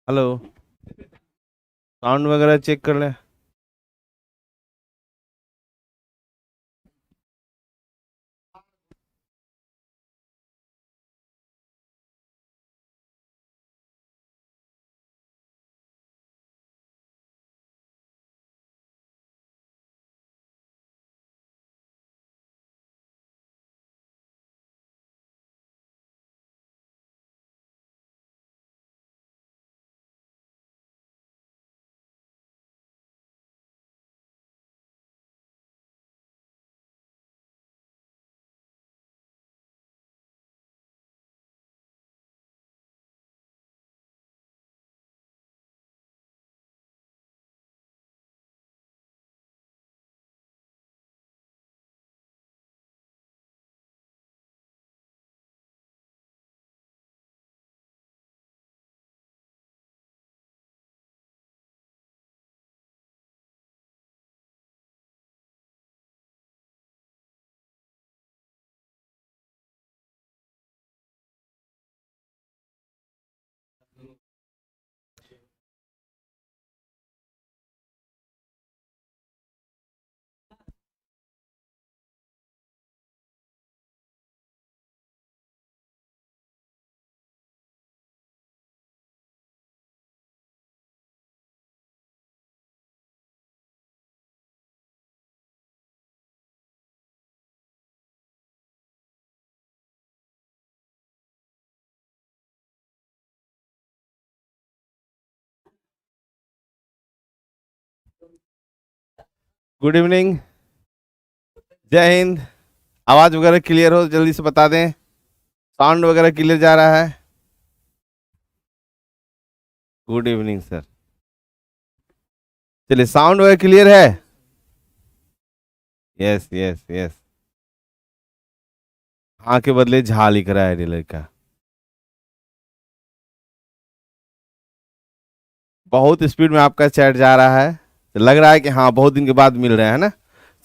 Hello. Sound वगैरह check कर लें। Good evening. जय हिंद। आवाज वगैरह क्लियर हो जल्दी से बता दें। साउंड वगैरह क्लियर जा रहा है? Good evening sir. चलिए, साउंड वगैरह क्लियर है? Yes yes yes. हाँ के बदले झा लिख रहा है डीलर का। बहुत स्पीड में आपका चैट जा रहा है, तो लग रहा है कि हाँ बहुत दिन के बाद मिल रहे हैं ना।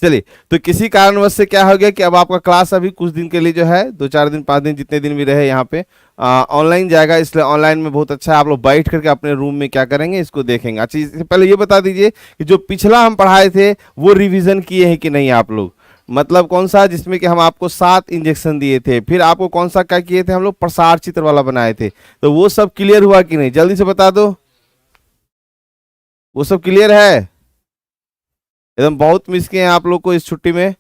चलिए, तो किसी कारणवश से क्या हो गया कि अब आपका क्लास अभी कुछ दिन के लिए जो है 2-4 दिन 5 दिन जितने दिन भी रहे यहाँ पे ऑनलाइन जाएगा। इसलिए ऑनलाइन में बहुत अच्छा है, आप लोग बैठ करके अपने रूम में क्या करेंगे इसको देखेंगे। अच्छा, इससे पहले ये बता दीजिए कि जो पिछला हम पढ़ाए थे वो रिवीजन किए हैं कि नहीं आप लोग? मतलब कौन सा, जिसमें कि हम आपको 7 इंजेक्शन दिए थे, फिर आपको कौन सा क्या किए थे हम लोग, प्रसार चित्र वाला बनाए थे, तो वो सब क्लियर हुआ कि नहीं जल्दी से बता दो। वो सब क्लियर है? एकदम बहुत मिस किए हैं आप लोग को इस छुट्टी में।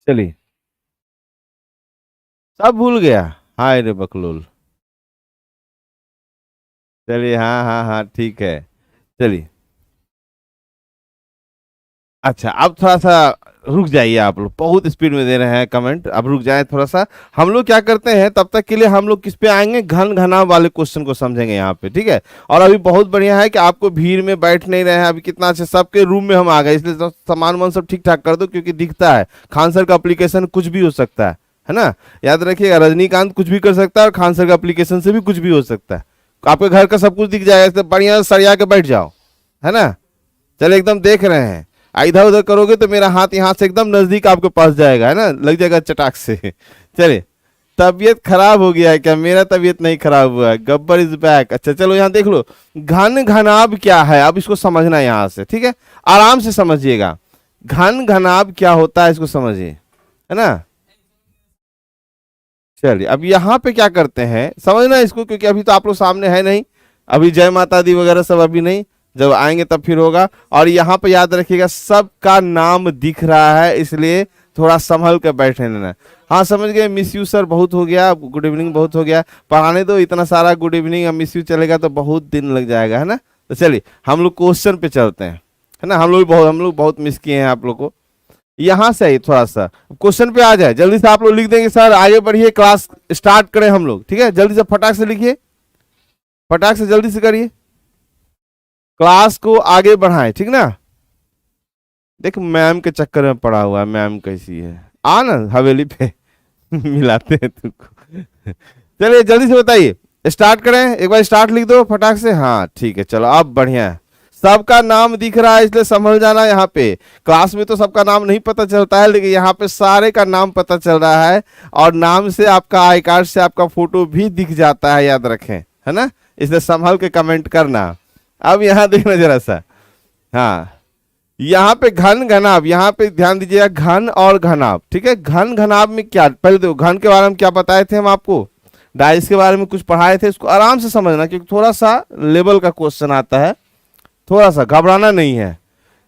चलिए, सब भूल गया? हाय रे बकलोल। चलिए, हाँ हाँ हाँ ठीक है। चलिए, अच्छा अब थोड़ा सा रुक जाइए। आप लोग बहुत स्पीड में दे रहे हैं कमेंट, अब रुक जाए थोड़ा सा। हम लोग क्या करते हैं तब तक के लिए, हम लोग किस पे आएंगे, घन घना वाले क्वेश्चन को समझेंगे यहाँ पे, ठीक है। और अभी बहुत बढ़िया है कि आपको भीड़ में बैठ नहीं रहे हैं, अभी कितना अच्छा सबके रूम में हम आ गए, इसलिए सामान वामान सब ठीक ठाक कर दो, क्योंकि दिखता है खान सर का एप्लीकेशन कुछ भी हो सकता है ना। याद रखिएगा, रजनीकांत कुछ भी कर सकता है और खान सर का एप्लीकेशन से भी कुछ भी हो सकता है। आपके घर का सब कुछ दिख जाएगा, इसलिए बढ़िया सरिया के बैठ जाओ, है ना। चलो, एकदम देख रहे हैं, इधर उधर करोगे तो मेरा हाथ यहाँ से एकदम नजदीक आपके पास जाएगा, है ना, लग जाएगा चटाक से। चलिए, तबीयत खराब हो गया है क्या? मेरा तबीयत नहीं खराब हुआ है, गब्बर इज बैक। अच्छा चलो, यहाँ देख लो, घन घनाभ क्या है, अब इसको समझना है यहाँ से, ठीक है, आराम से समझिएगा। घन घनाभ क्या होता है इसको समझिए, है ना। चलिए, अब यहाँ पे क्या करते हैं समझना इसको, क्योंकि अभी तो आप लोग सामने है नहीं, अभी जय माता दी वगैरह सब अभी नहीं, जब आएंगे तब फिर होगा। और यहाँ पे याद रखिएगा सबका नाम दिख रहा है, इसलिए थोड़ा संभल कर बैठे रहना। हाँ समझ गए, मिस यू सर बहुत हो गया, गुड इवनिंग बहुत हो गया, पढ़ाने दो, इतना सारा गुड इवनिंग और मिस यू चलेगा तो बहुत दिन लग जाएगा, है ना। तो चलिए हम लोग क्वेश्चन पे चलते हैं, है ना। हम लोग बहुत मिस किए हैं आप लोग को। यहाँ से ही थोड़ा सा क्वेश्चन पे आ जाए, जल्दी से आप लोग लिख देंगे सर आगे बढ़िए, क्लास स्टार्ट करें हम लोग, ठीक है। जल्दी से फटाक से लिखिए, फटाक से जल्दी से करिए, क्लास को आगे बढ़ाएं, ठीक ना। देख मैम के चक्कर में पड़ा हुआ है, मैम कैसी है, आ ना हवेली पे मिलाते हैं तुमको। चलिए जल्दी से बताइए, स्टार्ट करें, एक बार स्टार्ट लिख दो फटाक से। हाँ ठीक है, चलो अब बढ़िया है, सबका नाम दिख रहा है, इसलिए संभल जाना। यहाँ पे क्लास में तो सबका नाम नहीं पता चलता है, लेकिन यहाँ पे सारे का नाम पता चल रहा है, और नाम से आपका आई कार्ड से आपका फोटो भी दिख जाता है, याद रखें, है ना। इसलिए संभल के कमेंट करना। अब यहाँ देखना जरा सा, हाँ यहाँ पे घन घनाभ, यहाँ पे ध्यान दीजिएगा, घन और घनाभ, ठीक है। घन घनाभ में क्या, पहले देखो घन के बारे में क्या बताए थे हम आपको, डाइस के बारे में कुछ पढ़ाए थे, इसको आराम से समझना क्योंकि थोड़ा सा लेवल का क्वेश्चन आता है, थोड़ा सा घबराना नहीं है।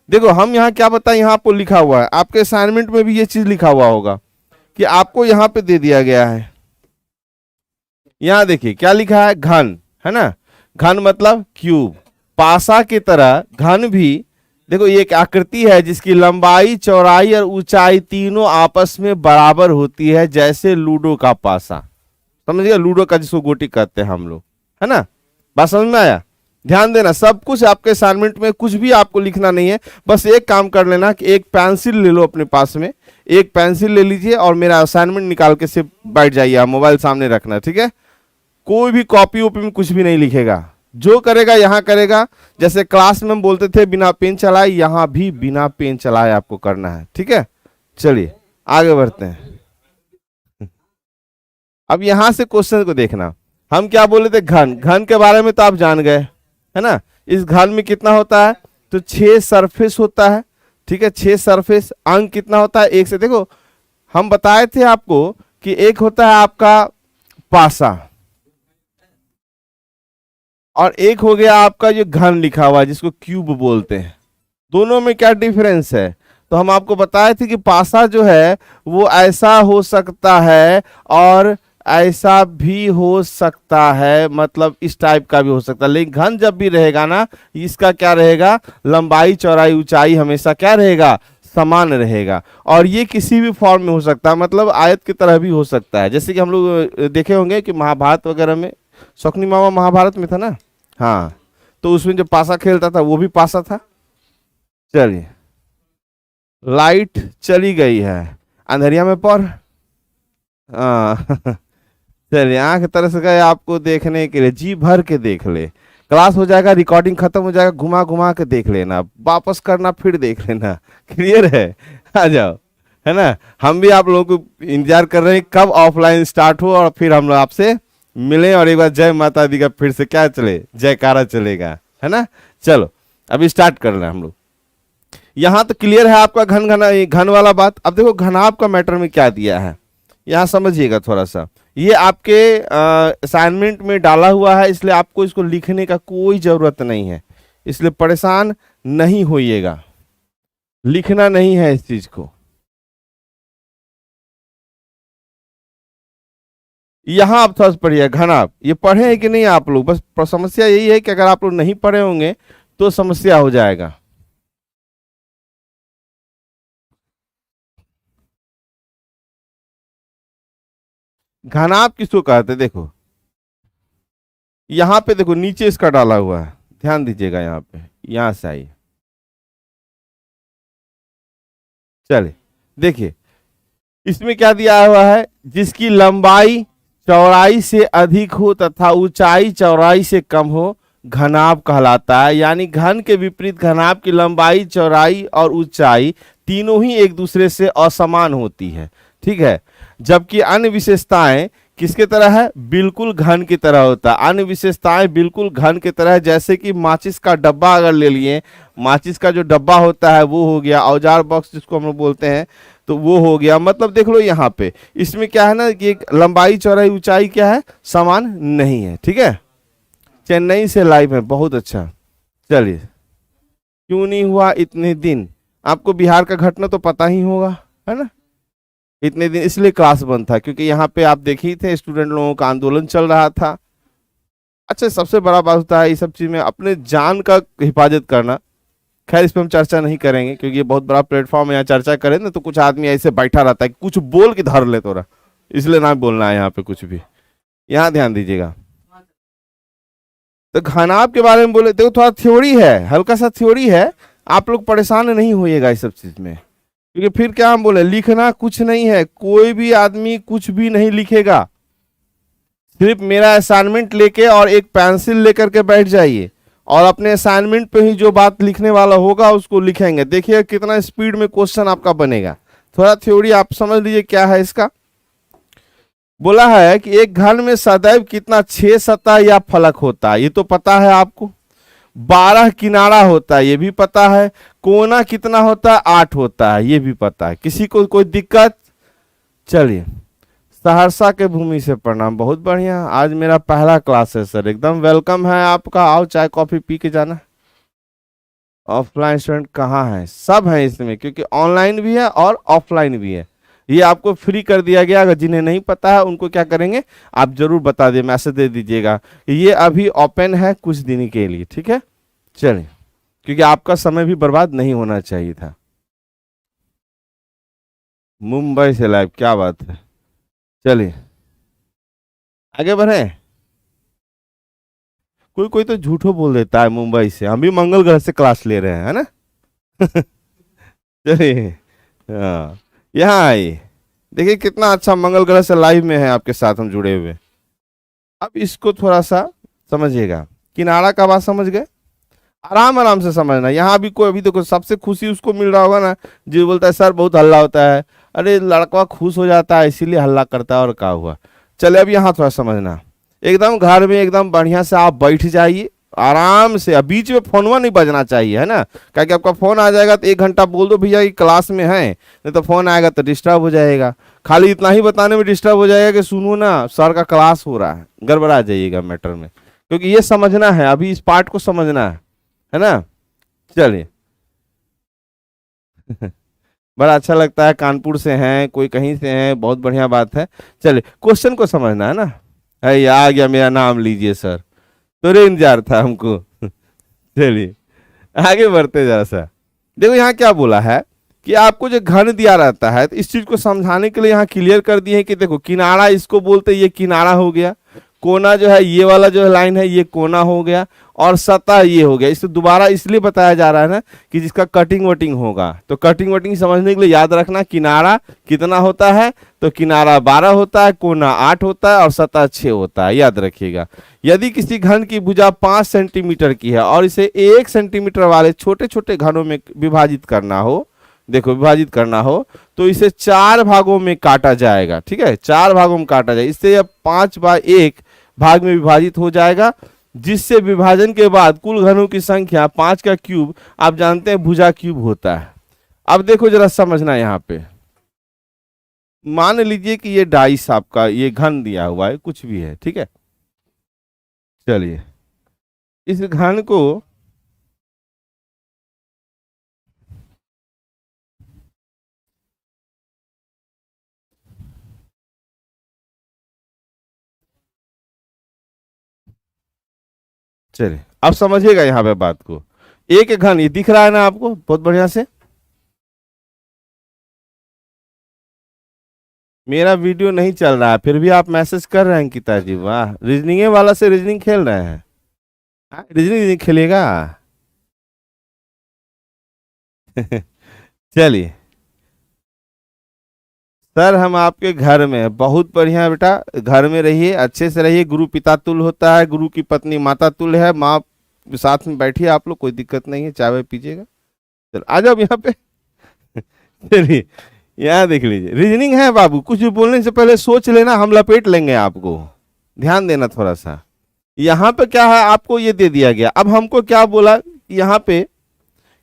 देखो हम यहाँ क्या बताएं, यहाँ आपको लिखा हुआ है, आपके असाइनमेंट में भी ये चीज लिखा हुआ होगा कि आपको यहाँ पे दे दिया गया है, यहाँ देखिए क्या लिखा है, घन, है ना। घन मतलब क्यूब, पासा की तरह घन भी, देखो ये एक आकृति है जिसकी लंबाई, चौड़ाई और ऊंचाई तीनों आपस में बराबर होती है, जैसे लूडो का पासा, समझिए, लूडो का जिसको गोटी कहते हैं हम लोग, है ना। बात समझ में आया। ध्यान देना, सब कुछ आपके असाइनमेंट में, कुछ भी आपको लिखना नहीं है, बस एक काम कर लेना कि एक पेंसिल ले लो अपने पास में, एक पेंसिल ले लीजिए और मेरा असाइनमेंट निकाल के से बैठ जाइए, आप मोबाइल सामने रखना, ठीक है। कोई भी कॉपी वॉपी में कुछ भी नहीं लिखेगा, जो करेगा यहाँ करेगा, जैसे क्लास में हम बोलते थे बिना पेन चलाए, यहाँ भी बिना पेन चलाए आपको करना है, ठीक है। चलिए आगे बढ़ते हैं। अब यहां से क्वेश्चन को देखना, हम क्या बोले थे, घन, घन के बारे में तो आप जान गए, है ना। इस घन में कितना होता है, तो 6 सरफेस होता है, ठीक है, 6 सरफेस। अंक कितना होता है, 1 से, देखो हम बताए थे आपको कि एक होता है आपका पासा और एक हो गया आपका जो घन लिखा हुआ है जिसको क्यूब बोलते हैं, दोनों में क्या डिफरेंस है। तो हम आपको बताए थे कि पासा जो है वो ऐसा हो सकता है और ऐसा भी हो सकता है, मतलब इस टाइप का भी हो सकता है, लेकिन घन जब भी रहेगा ना, इसका क्या रहेगा, लंबाई चौड़ाई ऊंचाई हमेशा क्या रहेगा, समान रहेगा। और ये किसी भी फॉर्म में हो सकता है, मतलब आयत की तरह भी हो सकता है, जैसे कि हम लोग देखे होंगे कि महाभारत वगैरह में, शकुनी मामा महाभारत में था ना, हाँ, तो उसमें जो पासा खेलता था वो भी पासा था। चलिए लाइट चली गई है, अंधेरिया में पर चलिए आंख तरस गए आपको देखने के लिए, जी भर के देख ले, क्लास हो जाएगा, रिकॉर्डिंग खत्म हो जाएगा, घुमा घुमा के देख लेना, वापस करना फिर देख लेना, क्लियर है, आ जाओ, है ना। हम भी आप लोगों को इंतजार कर रहे हैं कब ऑफलाइन स्टार्ट हो और फिर हम लोग आपसे मिले और एक बार जय माता दी का फिर से क्या चले, जयकारा चलेगा, है ना। चलो अभी स्टार्ट करना है हम लोग। यहां तो क्लियर है आपका घन घन घन वाला बात। अब देखो घनाभ का मैटर में क्या दिया है, यहां समझिएगा थोड़ा सा, ये आपके असाइनमेंट में डाला हुआ है, इसलिए आपको इसको लिखने का कोई जरूरत नहीं है, इसलिए परेशान नहीं होइएगा, लिखना नहीं है इस चीज को। यहां आप थोड़ा सा पढ़िए घनाभ, ये पढ़े हैं कि नहीं आप लोग, बस समस्या यही है कि अगर आप लोग नहीं पढ़े होंगे तो समस्या हो जाएगा। घनाभ किसको कहते हैं, देखो यहां पे देखो नीचे इसका डाला हुआ है, ध्यान दीजिएगा यहाँ पे, यहां से आइए, चलिए देखिए इसमें क्या दिया हुआ है, जिसकी लंबाई चौड़ाई से अधिक हो तथा ऊंचाई चौड़ाई से कम हो, घनाभ कहलाता है। यानी घन के विपरीत घनाभ की लंबाई, चौड़ाई और ऊंचाई तीनों ही एक दूसरे से असमान होती है, ठीक है। जबकि अन्य विशेषताएं किसके तरह है, बिल्कुल घन की तरह होता है। अन्य विशेषताएं बिल्कुल घन की तरह है, जैसे कि माचिस का डब्बा अगर ले लिए, माचिस का जो डब्बा होता है वो हो गया, औजार बॉक्स जिसको हम लोग बोलते हैं तो वो हो गया। मतलब देख लो यहाँ पे इसमें क्या है ना कि लंबाई चौड़ाई ऊंचाई क्या है, समान नहीं है, ठीक है। चेन्नई से लाइव है, बहुत अच्छा। चलिए क्यों नहीं हुआ इतने दिन, आपको बिहार का घटना तो पता ही होगा, है ना। इतने दिन इसलिए क्लास बंद था क्योंकि यहाँ पे आप देख ही थे स्टूडेंट लोगों का आंदोलन चल रहा था। अच्छा सबसे बड़ा बात होता है ये सब चीज में अपने जान का हिफाजत करना। खैर इस पर हम चर्चा नहीं करेंगे क्योंकि ये बहुत बड़ा प्लेटफॉर्म है, यहाँ चर्चा करें ना तो कुछ आदमी ऐसे बैठा रहता है कि कुछ बोल के धर ले तोरा, इसलिए ना बोलना है यहाँ पे कुछ भी। यहाँ ध्यान दीजिएगा, तो घनाभ के बारे में बोले, देखो थोड़ा थ्योरी है, हल्का सा थ्योरी है, आप लोग परेशान नहीं होइएगा इस सब चीज में, क्योंकि फिर क्या हम बोले लिखना कुछ नहीं है, कोई भी आदमी कुछ भी नहीं लिखेगा, सिर्फ मेरा असाइनमेंट लेके और एक पेंसिल लेकर के बैठ जाइए और अपने असाइनमेंट पे ही जो बात लिखने वाला होगा उसको लिखेंगे। देखिए कितना स्पीड में क्वेश्चन आपका बनेगा। थोड़ा थ्योरी आप समझ लीजिए क्या है इसका। बोला है कि एक घन में सदैव कितना 6 सतह या फलक होता है, ये तो पता है आपको। 12 किनारा होता है, ये भी पता है। कोना कितना होता है, 8 होता है, ये भी पता है। किसी को कोई दिक्कत? चलिए, सहरसा के भूमि से प्रणाम, बहुत बढ़िया। आज मेरा पहला क्लास है सर, एकदम वेलकम है आपका। आओ चाय कॉफी पी के जाना। ऑफलाइन स्टूडेंट कहाँ है? सब है इसमें, क्योंकि ऑनलाइन भी है और ऑफलाइन भी है। ये आपको फ्री कर दिया गया। अगर जिन्हें नहीं पता है उनको क्या करेंगे, आप जरूर बता दिए, मैसेज दे दीजिएगा। ये अभी ओपन है कुछ दिन के लिए, ठीक है। चलिए, क्योंकि आपका समय भी बर्बाद नहीं होना चाहिए था। मुंबई से लाइव, क्या बात है। चलिए आगे बढ़े। कोई कोई तो झूठो बोल देता है मुंबई से, हम भी मंगल ग्रह से क्लास ले रहे हैं, है ना। चलिए, हाँ, यहाँ आइए। देखिए कितना अच्छा मंगल ग्रह से लाइव में है आपके साथ हम जुड़े हुए। अब इसको थोड़ा सा समझिएगा। किनारा का बात समझ गए, आराम आराम से समझना। यहाँ भी कोई, अभी देखो सबसे खुशी उसको मिल रहा होगा ना जो बोलता है सर बहुत हल्ला होता है। अरे लड़का खुश हो जाता है इसीलिए हल्ला करता है, और क्या हुआ। चले अब यहाँ थोड़ा समझना। एकदम घर में एकदम बढ़िया से आप बैठ जाइए आराम से। अब बीच में फोनवा नहीं बजना चाहिए, है ना। क्या कि आपका फोन आ जाएगा तो 1 घंटा बोल दो भैया ये क्लास में है, नहीं तो फोन आएगा तो डिस्टर्ब हो जाएगा। खाली इतना ही बताने में डिस्टर्ब हो जाएगा कि सुनो ना सर का क्लास हो रहा है, गड़बड़ा जाइएगा मैटर में। क्योंकि ये समझना है, अभी इस पार्ट को समझना है ना। चलिए। बड़ा अच्छा लगता है, कानपुर से हैं, कोई कहीं से हैं, बहुत बढ़िया बात है। चलिए क्वेश्चन को समझना है ना। है आ गया, मेरा नाम लीजिए सर, तो इंतजार था हमको। चलिए आगे बढ़ते जरा सा। देखो यहाँ क्या बोला है कि आपको जो घन दिया रहता है, तो इस चीज को समझाने के लिए यहाँ क्लियर कर दिए हैं कि देखो किनारा इसको बोलते, ये किनारा हो गया। कोना जो है ये वाला जो लाइन है ये कोना हो गया, और सतह ये हो गया। इसे दोबारा इसलिए बताया जा रहा है ना कि जिसका कटिंग वटिंग होगा, तो कटिंग वटिंग समझने के लिए याद रखना किनारा कितना होता है। तो किनारा 12 होता है, कोना 8 होता है और सतह 6 होता है, याद रखिएगा। यदि किसी घन की भुजा 5 सेंटीमीटर की है और इसे 1 सेंटीमीटर वाले छोटे छोटे घनों में विभाजित करना हो, देखो विभाजित करना हो, तो इसे 4 भागों में काटा जाएगा। ठीक है, 4 भागों में काटा जाएगा। इससे यह 5/1 भाग में विभाजित हो जाएगा, जिससे विभाजन के बाद कुल घनों की संख्या 5 का क्यूब, आप जानते हैं भुजा क्यूब होता है। अब देखो जरा समझना, यहाँ पे मान लीजिए कि ये डाइस आपका ये घन दिया हुआ है, कुछ भी है, ठीक है। चलिए इस घन को चलिए अब समझिएगा यहाँ पे बात को। एक घन ये दिख रहा है ना आपको बहुत बढ़िया से। मेरा वीडियो नहीं चल रहा है फिर भी आप मैसेज कर रहे हैं अंकिता जी, वाह। रीजनिंग वाला से रीजनिंग खेल रहे हैं। रीजनिंग खेलेगा। चलिए सर हम आपके घर में हैं। बहुत बढ़िया बेटा, घर में रहिए, अच्छे से रहिए। गुरु पिता तुल्य होता है, गुरु की पत्नी माता तुल्य है। माँ साथ में बैठिए आप लोग, कोई दिक्कत नहीं है, चाय वाय पीजिएगा। चलो आ जाओ यहाँ पे। चलिए यहाँ देख लीजिए, रीजनिंग है बाबू। कुछ भी बोलने से पहले सोच लेना, हम लपेट लेंगे आपको, ध्यान देना थोड़ा सा। यहाँ पे क्या है, आपको ये दे दिया गया। अब हमको क्या बोला यहाँ पे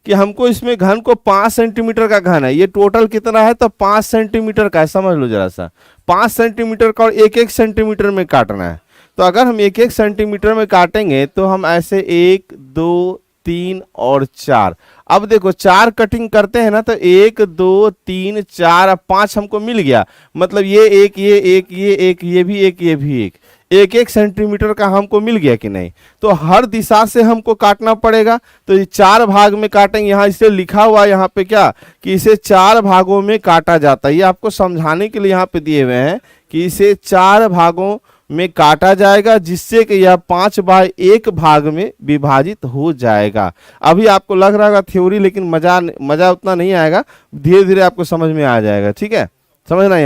कि हमको इसमें घन को 5 सेंटीमीटर का घन है। ये टोटल कितना है, तो 5 सेंटीमीटर का है। समझ लो जरा सा, 5 सेंटीमीटर का, और 1-1 सेंटीमीटर में काटना है। तो अगर हम 1-1 सेंटीमीटर में काटेंगे तो हम ऐसे 1 2 3 और 4। अब देखो 4 कटिंग करते हैं ना, तो 1 2 3 4 अब 5 हमको मिल गया। मतलब ये एक, ये एक, ये एक, ये भी एक, ये भी एक, 1-1 सेंटीमीटर का हमको मिल गया कि नहीं। तो हर दिशा से हमको काटना पड़ेगा। तो ये 4 भाग में काटेंगे। यहाँ इसे लिखा हुआ है यहाँ पे क्या कि इसे 4 भागों में काटा जाता है। ये आपको समझाने के लिए यहाँ पे दिए हुए हैं कि इसे 4 भागों में काटा जाएगा, जिससे कि यह 5/1 भाग में विभाजित हो जाएगा। अभी आपको लग रहा होगा थ्योरी, लेकिन मजा उतना नहीं आएगा, धीरे धीरे आपको समझ में आ जाएगा। ठीक है, समझना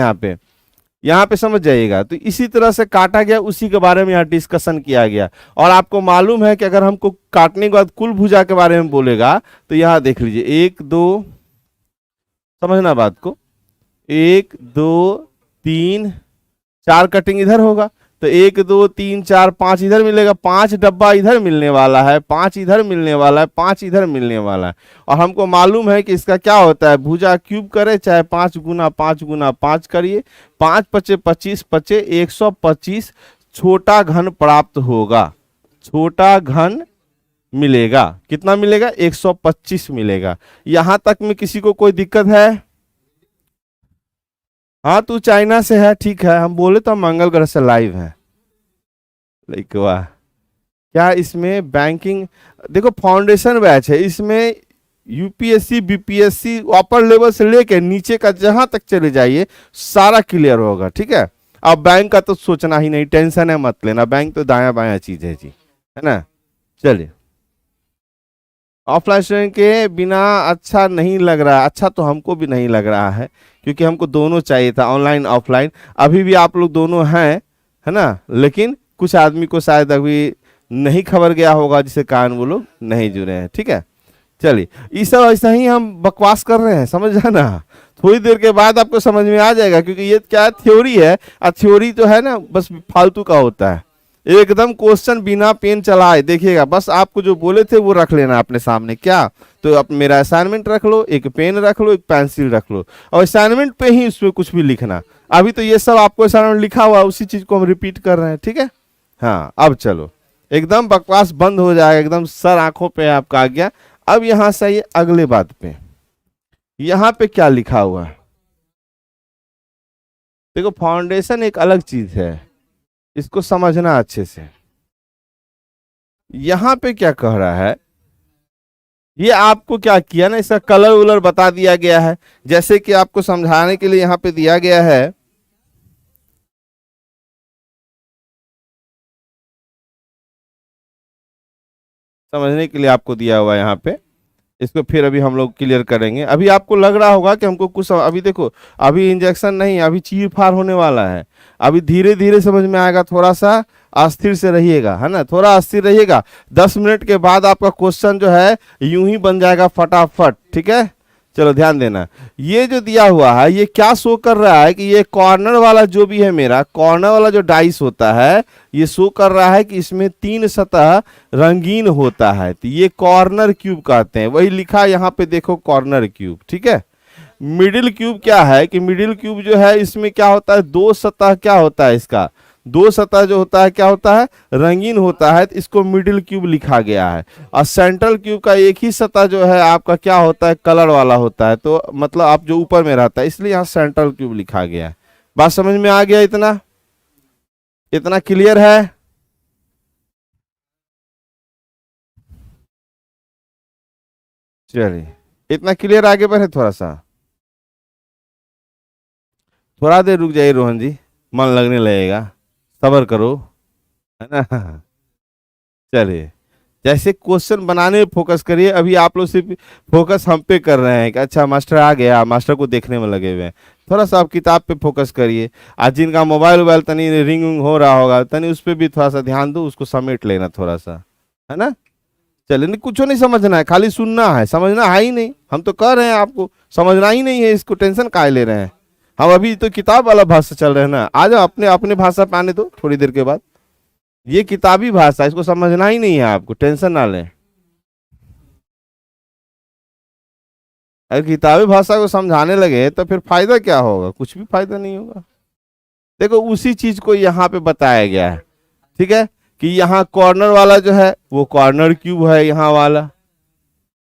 यहाँ पे समझ जाइएगा। तो इसी तरह से काटा गया, उसी के बारे में यहाँ डिस्कशन किया गया। और आपको मालूम है कि अगर हमको काटने के बाद कुल भुजा के बारे में बोलेगा, तो यहाँ देख लीजिए 1 2, समझना बात को, 1 2 3 4 कटिंग इधर होगा, तो 1 2 3 4 5 इधर मिलेगा, 5 डब्बा इधर मिलने वाला है, 5 इधर मिलने वाला है, 5 इधर मिलने वाला है। और हमको मालूम है कि इसका क्या होता है, भुजा क्यूब करे चाहे 5 गुना 5 गुना 5 करिए, 5 पचे 25 पचे 125 छोटा घन प्राप्त होगा, छोटा घन मिलेगा। कितना मिलेगा? 125 मिलेगा। यहां तक में किसी को कोई दिक्कत है? हाँ, तू चाइना से है, ठीक है, हम बोले तो हम मंगल ग्रह से लाइव है। लाइक वाह, क्या इसमें बैंकिंग, देखो फाउंडेशन बैच है, इसमें यूपीएससी बीपीएससी अपर लेवल से लेके नीचे का जहां तक चले जाइए सारा क्लियर होगा, ठीक है। अब बैंक का तो सोचना ही नहीं, टेंशन है मत लेना, बैंक तो दाया बाया चीज है जी, है ना। चलिए, ऑफलाइन स्टूडेंट के बिना अच्छा नहीं लग रहा, अच्छा तो हमको भी नहीं लग रहा है, क्योंकि हमको दोनों चाहिए था, ऑनलाइन ऑफलाइन। अभी भी आप लोग दोनों हैं, है ना, लेकिन कुछ आदमी को शायद अभी नहीं खबर गया होगा, जिसके कारण वो लोग नहीं जुड़े हैं, ठीक है। चलिए, ये सब ऐसा ही हम बकवास कर रहे हैं, समझ जाना, थोड़ी देर के बाद आपको समझ में आ जाएगा, क्योंकि ये क्या थ्योरी है, और थ्योरी तो है ना बस फालतू का होता है। एकदम क्वेश्चन बिना पेन चलाए देखिएगा, बस आपको जो बोले थे वो रख लेना अपने सामने, क्या तो आप मेरा असाइनमेंट रख लो, एक पेन रख लो, एक पेंसिल रख लो, और असाइनमेंट पे ही उसमें कुछ भी लिखना। अभी तो ये सब आपको असाइनमेंट लिखा हुआ, उसी चीज को हम रिपीट कर रहे हैं, ठीक है। हाँ, अब चलो, एकदम बकवास बंद हो जाएगा, एकदम सर आंखों पे आपका आ गया। अब यहां से आइए अगले बात पे, यहां पे क्या लिखा हुआ है, देखो फाउंडेशन एक अलग चीज है, इसको समझना अच्छे से। यहां पे क्या कह रहा है, ये आपको क्या किया ना, इसका कलर उलर बता दिया गया है, जैसे कि आपको समझाने के लिए यहां पे दिया गया है। समझने के लिए आपको दिया हुआ है यहाँ पे, इसको फिर अभी हम लोग क्लियर करेंगे। अभी आपको लग रहा होगा कि हमको कुछ, अभी देखो, अभी इंजेक्शन नहीं, अभी चीर फाड़ होने वाला है, अभी धीरे धीरे समझ में आएगा, थोड़ा सा अस्थिर से रहिएगा, है ना, थोड़ा अस्थिर रहिएगा। 10 मिनट के बाद आपका क्वेश्चन जो है यूं ही बन जाएगा फटाफट, ठीक है। चलो ध्यान देना, ये जो दिया हुआ है ये क्या शो कर रहा है कि ये कॉर्नर वाला जो भी है, मेरा कॉर्नर वाला जो डाइस होता है, ये शो कर रहा है कि इसमें 3 सतह रंगीन होता है, तो ये कॉर्नर क्यूब कहते हैं, वही लिखा यहाँ पे देखो, कॉर्नर क्यूब, ठीक है। मिडिल क्यूब क्या है कि मिडिल क्यूब जो है इसमें क्या होता है, 2 सतह क्या होता है इसका, 2 सतह जो होता है क्या होता है, रंगीन होता है, तो इसको मिडिल क्यूब लिखा गया है। और सेंट्रल क्यूब का एक ही सतह जो है आपका क्या होता है, कलर वाला होता है, तो मतलब आप जो ऊपर में रहता है, इसलिए यहाँ सेंट्रल क्यूब लिखा गया है। बात समझ में आ गया? इतना इतना क्लियर है? चलिए, इतना क्लियर, आगे बढ़े थोड़ा सा, थोड़ा देर रुक जाइए रोहन जी, मन लगने लगेगा, सब्र करो, है ना। चलिए, जैसे क्वेश्चन बनाने में फोकस करिए, अभी आप लोग सिर्फ फोकस हम पे कर रहे हैं कि अच्छा मास्टर आ गया, मास्टर को देखने में लगे हुए हैं। थोड़ा सा आप किताब पे फोकस करिए, आज जिनका मोबाइल वोबाइल तनी रिंग विंग हो रहा होगा, तनी उस पर भी थोड़ा सा ध्यान दो, उसको समेट लेना थोड़ा सा, है ना। चलिए, नहीं कुछ नहीं समझना है, खाली सुनना है, समझना है ही नहीं, हम तो कह रहे हैं आपको समझना ही नहीं है, इसको टेंशन काहे ले रहे हैं। हम अभी तो किताब वाला भाषा चल रहे हैं ना, आ जाओ अपने अपने भाषा पे आने दो थोड़ी देर के बाद, ये किताबी भाषा, इसको समझना ही नहीं है आपको, टेंशन ना लें। अगर किताबी भाषा को समझाने लगे तो फिर फायदा क्या होगा, कुछ भी फायदा नहीं होगा। देखो उसी चीज को यहाँ पे बताया गया है, ठीक है, कि यहाँ कॉर्नर वाला जो है वो कॉर्नर क्यूब है यहाँ वाला,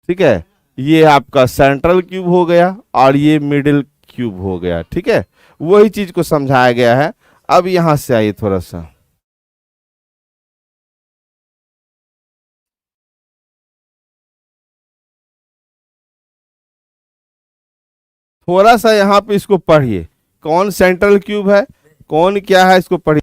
ठीक है, ये आपका सेंट्रल क्यूब हो गया, और ये मिडिल क्यूब हो गया, ठीक है, वही चीज को समझाया गया है। अब यहां से आइए थोड़ा सा, थोड़ा सा यहाँ पे इसको पढ़िए, कौन सेंट्रल क्यूब है, कौन क्या है, इसको पढ़िए।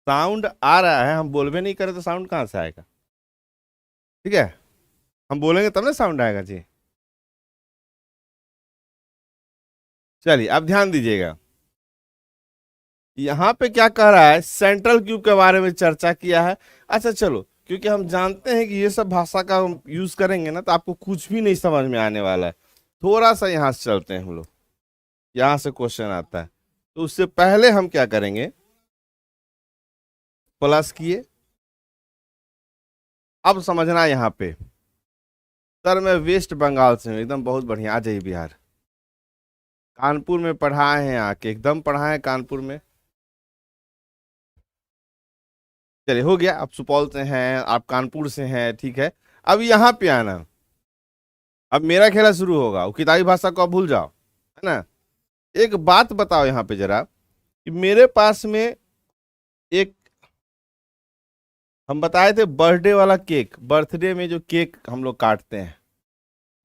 साउंड आ रहा है, हम बोलबे नहीं करें तो साउंड कहाँ से आएगा? ठीक है, हम बोलेंगे तब ना साउंड आएगा जी। चलिए अब ध्यान दीजिएगा, यहाँ पे क्या कह रहा है, सेंट्रल क्यूब के बारे में चर्चा किया है। अच्छा चलो, क्योंकि हम जानते हैं कि ये सब भाषा का यूज करेंगे ना तो आपको कुछ भी नहीं समझ में आने वाला है। थोड़ा सा यहाँ से चलते हैं हम लोग, यहाँ से क्वेश्चन आता है, तो उससे पहले हम क्या करेंगे, प्लस किए। अब समझना यहाँ पे, सर मैं वेस्ट बंगाल से हूँ, एकदम बहुत बढ़िया, आ जाइए बिहार। कानपुर में पढ़ाए हैं आके, एकदम पढ़ाए हैं कानपुर में। चलिए हो गया, आप सुपौल से हैं, आप कानपुर से हैं, ठीक है। अब यहाँ पे आना, अब मेरा खेला शुरू होगा, वो किताबी भाषा को आप भूल जाओ, है ना। एक बात बताओ यहाँ पे जरा, कि मेरे पास में एक, हम बताए थे बर्थडे वाला केक, बर्थडे में जो केक हम लोग काटते हैं,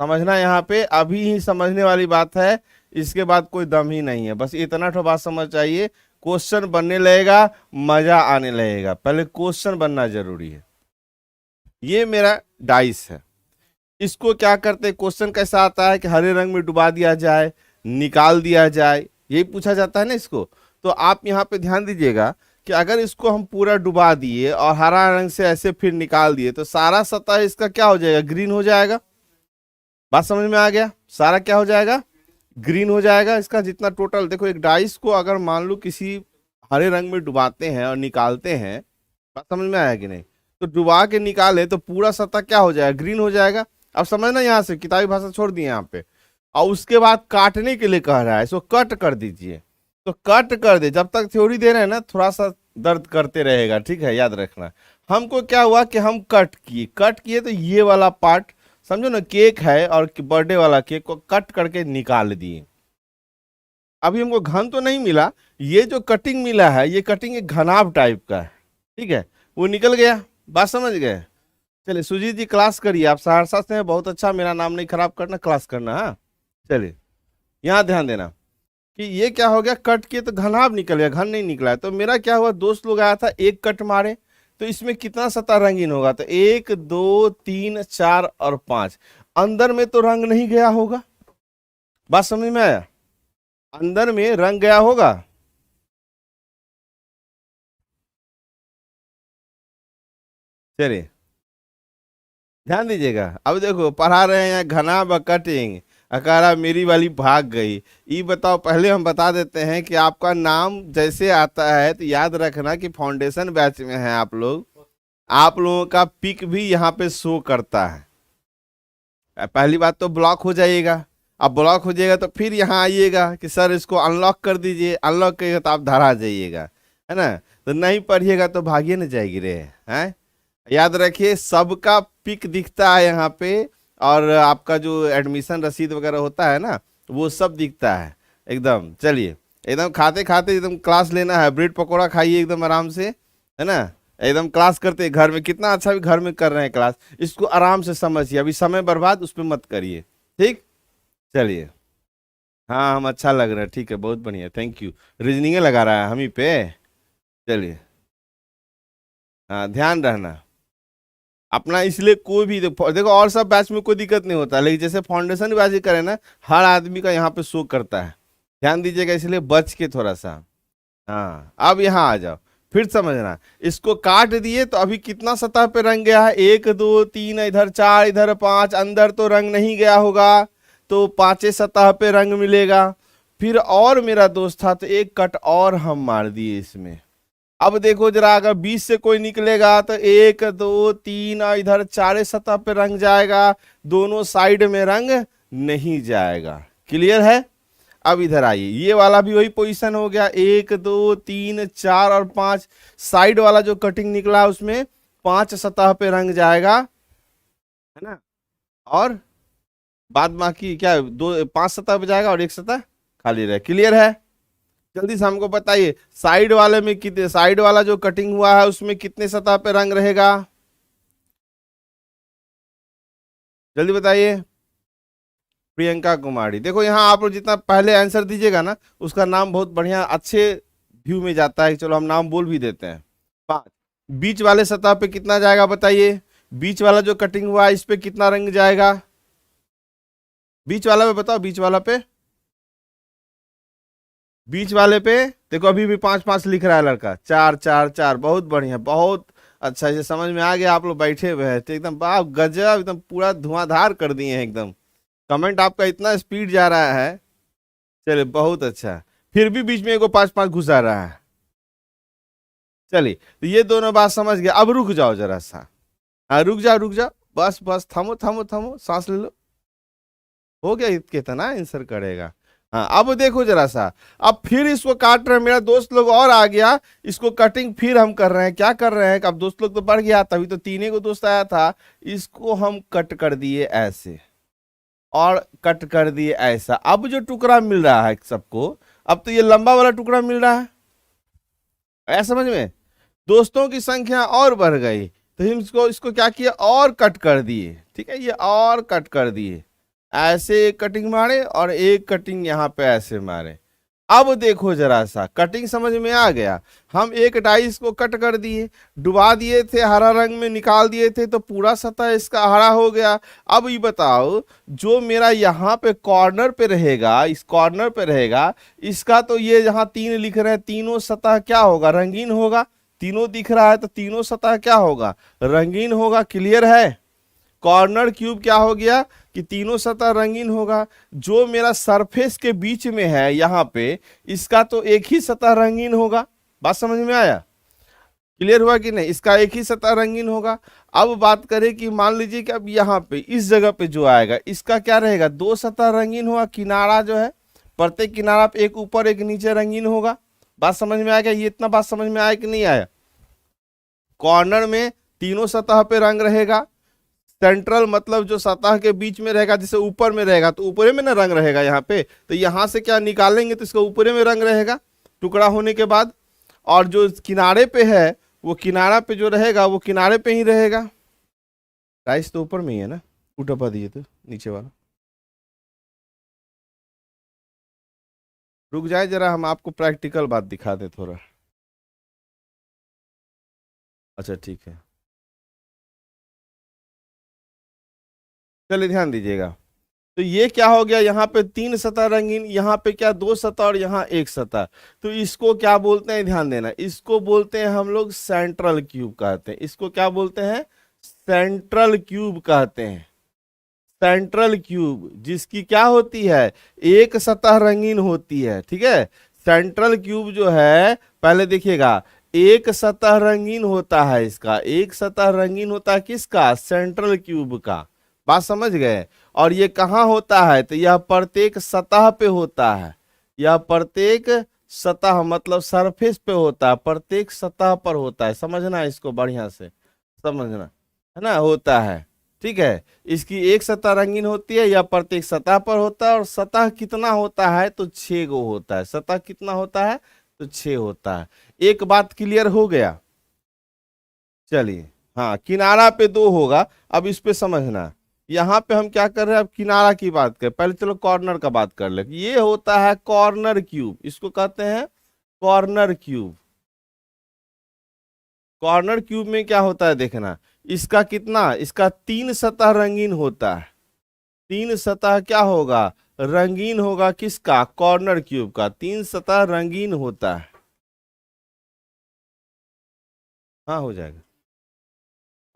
समझना यहाँ पे अभी ही समझने वाली बात है, इसके बाद कोई दम ही नहीं है, बस इतना तो बात समझ चाहिए। क्वेश्चन बनने लगेगा, मजा आने लगेगा, पहले क्वेश्चन बनना जरूरी है। ये मेरा डाइस है, इसको क्या करते, क्वेश्चन कैसा आता है कि हरे रंग में डुबा दिया जाए, निकाल दिया जाए, यही पूछा जाता है ना इसको। तो आप यहाँ पे ध्यान दीजिएगा कि अगर इसको हम पूरा डुबा दिए और हरा रंग से ऐसे फिर निकाल दिए तो सारा सतह इसका क्या हो जाएगा, ग्रीन हो जाएगा। बात समझ में आ गया, सारा क्या हो जाएगा, ग्रीन हो जाएगा। इसका जितना टोटल, देखो एक डाइस को अगर मान लो किसी हरे रंग में डुबाते हैं और निकालते हैं, बात समझ में आया कि नहीं, तो डुबा के निकाले तो पूरा सतह क्या हो जाएगा, ग्रीन हो जाएगा। अब समझना, यहाँ से किताबी भाषा छोड़ दिए यहाँ पे, और उसके बाद काटने के लिए कह रहा है, इसको कट कर दीजिए। तो कट कर दे, जब तक थ्योरी दे रहे हैं ना थोड़ा सा दर्द करते रहेगा, ठीक है, याद रखना। हमको क्या हुआ कि हम कट किए तो ये वाला पार्ट, समझो ना, केक है और बर्थडे वाला केक को कट करके निकाल दिए। अभी हमको घन तो नहीं मिला, ये जो कटिंग मिला है ये कटिंग एक घनाभ टाइप का है, ठीक है, वो निकल गया। बात समझ गए। चलिए सुजीत जी क्लास करिए, आप सहरसा से हैं, बहुत अच्छा, मेरा नाम नहीं खराब करना, क्लास करना। हाँ चलिए, यहाँ ध्यान देना कि ये क्या हो गया, कट किए तो घनाभ निकल गया, घन नहीं निकला है। तो मेरा क्या हुआ, दोस्त लोग आया था, एक कट मारे तो इसमें कितना सतह रंगीन होगा, तो 1 2 3 4 और 5, अंदर में तो रंग नहीं गया होगा। बात समझ में आया, अंदर में रंग गया होगा। चलिए ध्यान दीजिएगा, अब देखो पढ़ा रहे हैं घना व कटिंग, अकारा मेरी वाली भाग गई। ये बताओ, पहले हम बता देते हैं कि आपका नाम जैसे आता है तो याद रखना कि फाउंडेशन बैच में है आप लोगों का पिक भी यहाँ पे शो करता है। पहली बात तो ब्लॉक हो जाइएगा, अब ब्लॉक हो जाएगा तो फिर यहाँ आइएगा कि सर इसको अनलॉक कर दीजिए, अनलॉक करिएगा तो आप धरा जाइएगा, है ना। तो नहीं पढ़िएगा तो भागिए न जाएगी रे, हैं। याद रखिए सबका पिक दिखता है यहाँ पे, और आपका जो एडमिशन रसीद वगैरह होता है ना वो सब दिखता है एकदम। चलिए एकदम खाते खाते एकदम क्लास लेना है, ब्रेड पकौड़ा खाइए एकदम आराम से, है ना, एकदम क्लास करते घर में, कितना अच्छा भी घर में कर रहे हैं क्लास, इसको आराम से समझिए, अभी समय बर्बाद उस पर मत करिए, ठीक। चलिए, हाँ हम अच्छा लग रहा है, ठीक है, बहुत बढ़िया, थैंक यू। रीजनिंग लगा रहा है हम ही पे। चलिए, हाँ ध्यान रहना अपना, इसलिए कोई भी देखो और सब बैच में कोई दिक्कत नहीं होता, लेकिन जैसे फाउंडेशन बैच करें ना, हर आदमी का यहाँ पे शो करता है, ध्यान दीजिएगा, इसलिए बच के थोड़ा सा। हाँ अब यहाँ आ जाओ, फिर समझना, इसको काट दिए तो अभी कितना सतह पे रंग गया है, 1 2 3 इधर 4 इधर 5, अंदर तो रंग नहीं गया होगा, तो 5 सतह पे रंग मिलेगा। फिर और मेरा दोस्त था तो एक कट और हम मार दिए इसमें। अब देखो जरा, अगर 20 से कोई निकलेगा तो 1 2 3 और इधर 4 सतह पे रंग जाएगा, दोनों साइड में रंग नहीं जाएगा। क्लियर है। अब इधर आइए, ये वाला भी वही पोजीशन हो गया, 1 2 3 4 और 5, साइड वाला जो कटिंग निकला उसमें 5 सतह पे रंग जाएगा, है ना, और बाद बाकी क्या, 5 सतह पे जाएगा और 1 सतह खाली रहे। क्लियर है। जल्दी से हमको बताइए, साइड वाले में कितने, साइड वाला जो कटिंग हुआ है उसमें कितने सतह पे रंग रहेगा, जल्दी बताइए। प्रियंका कुमारी, देखो यहाँ आप लोग जितना पहले आंसर दीजिएगा ना, उसका नाम बहुत बढ़िया अच्छे व्यू में जाता है, चलो हम नाम बोल भी देते हैं। 5। बीच वाले सतह पे कितना जाएगा बताइए, बीच वाला जो कटिंग हुआ है इस पे कितना रंग जाएगा, बीच वाला पे बताओ, बीच वाला पे, बीच वाले पे देखो अभी भी 5 5 लिख रहा है लड़का, 4 4 4, बहुत बढ़िया, बहुत अच्छा, ये समझ में आ गया। आप लोग बैठे हुए हैं तो एकदम वाह गजब, एकदम पूरा धुआंधार कर दिए हैं एकदम, कमेंट आपका इतना स्पीड जा रहा है। चलिए बहुत अच्छा, फिर भी बीच में एगो 5 5 घुसा रहा है। चलिए तो ये दोनों बात समझ गया, अब रुक जाओ जरा सा, हाँ रुक जाओ रुक जाओ, बस बस थमो थमो थमो, सांस ले लो, हो गया, कितना आंसर करेगा। हाँ अब देखो जरा सा, अब फिर इसको काट रहे हैं, मेरा दोस्त लोग और आ गया, इसको कटिंग फिर हम कर रहे हैं, क्या कर रहे हैं, अब दोस्त लोग तो बढ़ गया, तभी तो 3 को दोस्त आया था, इसको हम कट कर दिए ऐसे और कट कर दिए ऐसा। अब जो टुकड़ा मिल रहा है सबको, अब तो ये लंबा वाला टुकड़ा मिल रहा है, ऐसा समझ में, दोस्तों की संख्या और बढ़ गई, तो हम इसको क्या किया, और कट कर दिए, ठीक है, ये और कट कर दिए, ऐसे एक कटिंग मारे और एक कटिंग यहाँ पे ऐसे मारे। अब देखो जरा सा, कटिंग समझ में आ गया, हम एक डाइस को कट कर दिए, डुबा दिए थे, हरा रंग में निकाल दिए थे, तो पूरा सतह इसका हरा हो गया। अब ये बताओ, जो मेरा यहाँ पे कॉर्नर पे रहेगा, इस कॉर्नर पे रहेगा, इसका तो ये जहाँ 3 लिख रहे हैं, तीनों सतह क्या होगा, रंगीन होगा, तीनों दिख रहा है तो तीनों सतह क्या होगा, रंगीन होगा, क्लियर है। कॉर्नर क्यूब क्या हो गया कि तीनों सतह रंगीन होगा। जो मेरा सरफेस के बीच में है यहाँ पे, इसका तो एक ही सतह रंगीन होगा, बात समझ में आया, क्लियर हुआ कि नहीं, इसका एक ही सतह रंगीन होगा। अब बात करें कि मान लीजिए कि अब यहाँ पे इस जगह पे जो आएगा, इसका क्या रहेगा, 2 सतह रंगीन होगा, किनारा जो है प्रत्येक किनारा पे एक ऊपर एक नीचे रंगीन होगा, बात समझ में आ गया, ये इतना बात समझ में आया कि नहीं आया। कॉर्नर में तीनों सतह पे रंग रहेगा, सेंट्रल मतलब जो सतह के बीच में रहेगा, जैसे ऊपर में रहेगा तो ऊपरे में ना रंग रहेगा यहाँ पे, तो यहाँ से क्या निकालेंगे तो इसका ऊपरे में रंग रहेगा टुकड़ा होने के बाद, और जो किनारे पे है वो किनारा पे जो रहेगा वो किनारे पे ही रहेगा। राइस तो ऊपर में ही है ना, उठा दिए तो नीचे वाला, रुक जाए जरा, हम आपको प्रैक्टिकल बात दिखा दे थोड़ा, अच्छा ठीक है, चलिए ध्यान दीजिएगा। तो ये क्या हो गया, यहाँ पे 3 सतह रंगीन, यहाँ पे क्या 2 सतह और यहाँ एक सतह, तो इसको क्या बोलते हैं, ध्यान देना, इसको बोलते हैं हम लोग सेंट्रल क्यूब कहते हैं, इसको क्या बोलते हैं, सेंट्रल क्यूब कहते हैं। सेंट्रल क्यूब जिसकी क्या होती है, एक सतह रंगीन होती है, ठीक है। सेंट्रल क्यूब जो है, पहले देखिएगा, एक सतह रंगीन होता है, इसका एक सतह रंगीन होता है, किसका, सेंट्रल क्यूब का, बात समझ गए। और ये कहाँ होता है, तो यह प्रत्येक सतह पे होता है, यह प्रत्येक सतह मतलब सरफेस पे होता है, प्रत्येक सतह पर होता है, समझना इसको बढ़िया से समझना, है ना, होता है, ठीक है। इसकी एक सतह रंगीन होती है, या प्रत्येक सतह पर होता है, और सतह कितना होता है, तो 6 गो होता है, सतह कितना होता है, तो 6 होता है। एक बात क्लियर हो गया, चलिए, हाँ किनारा पे 2 होगा, अब इस पे समझना, यहाँ पे हम क्या कर रहे हैं, अब किनारा की बात करें, पहले चलो कॉर्नर का बात कर ले, ये होता है कॉर्नर क्यूब, इसको कहते हैं कॉर्नर क्यूब। कॉर्नर क्यूब में क्या होता है देखना, इसका कितना, इसका 3 सतह रंगीन होता है, 3 सतह क्या होगा, रंगीन होगा, किसका, कॉर्नर क्यूब का 3 सतह रंगीन होता है। हाँ हो जाएगा,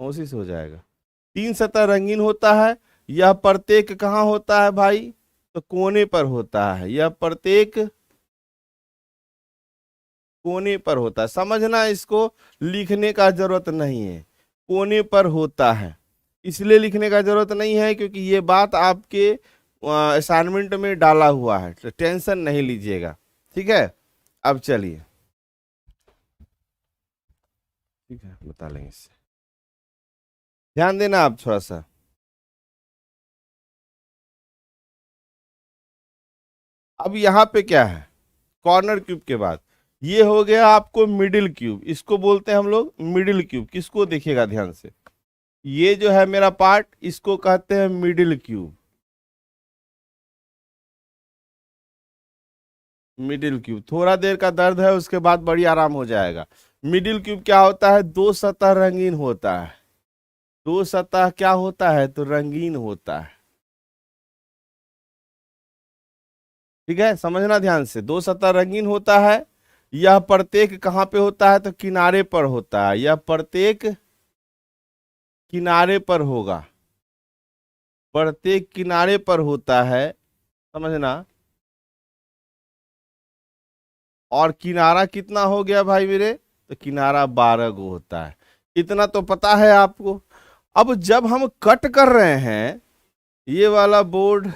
कोशिश हो जाएगा, 3 सतह रंगीन होता है, यह प्रत्येक कहाँ होता है भाई, तो कोने पर होता है, यह प्रत्येक कोने पर होता है, समझना इसको, लिखने का जरूरत नहीं है, कोने पर होता है, इसलिए लिखने का जरूरत नहीं है क्योंकि ये बात आपके असाइनमेंट में डाला हुआ है, तो टेंशन नहीं लीजिएगा, ठीक है। अब चलिए, ठीक है बता लेंगे इससे, ध्यान देना आप थोड़ा सा। अब यहाँ पे क्या है, कॉर्नर क्यूब के बाद ये हो गया आपको मिडिल क्यूब, इसको बोलते हैं हम लोग मिडिल क्यूब, किसको देखिएगा ध्यान से, ये जो है मेरा पार्ट, इसको कहते हैं मिडिल क्यूब, मिडिल क्यूब। थोड़ा देर का दर्द है, उसके बाद बड़ी आराम हो जाएगा। मिडिल क्यूब क्या होता है, दो सतह रंगीन होता है, दो सतह क्या होता है, तो रंगीन होता है। ठीक है, समझना ध्यान से, दो सतह रंगीन होता है। यह प्रत्येक कहाँ पे होता है, तो किनारे पर होता है, यह प्रत्येक किनारे पर होगा, प्रत्येक किनारे पर होता है, समझना। और किनारा कितना हो गया भाई मेरे, तो किनारा 12 गो होता है। इतना तो पता है आपको। अब जब हम कट कर रहे हैं, ये वाला बोर्ड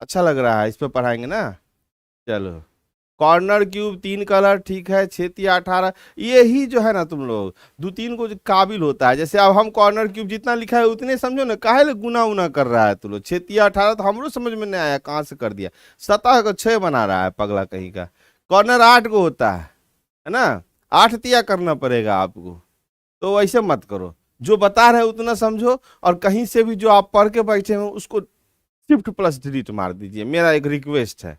अच्छा लग रहा है, इस पे पढ़ाएंगे ना। चलो, कॉर्नर क्यूब 3 कलर, ठीक है, 6×18, यही जो है ना तुम लोग दो तीन को जो काबिल होता है। जैसे अब हम कॉर्नर क्यूब जितना लिखा है उतने समझो ना, काहे ले गुना उना कर रहा है तुम लोग। 6×18 तो हमरो समझ में नहीं आया, कहाँ से कर दिया। सतह को 6 बना रहा है पगला कहीं का। कॉर्नर 8 को होता है ना, 8 तिया करना पड़ेगा आपको, तो वैसे मत करो, जो बता रहे उतना समझो। और कहीं से भी जो आप पढ़ के बैठे हो उसको शिफ्ट प्लस डिलीट मार दीजिए, मेरा एक रिक्वेस्ट है।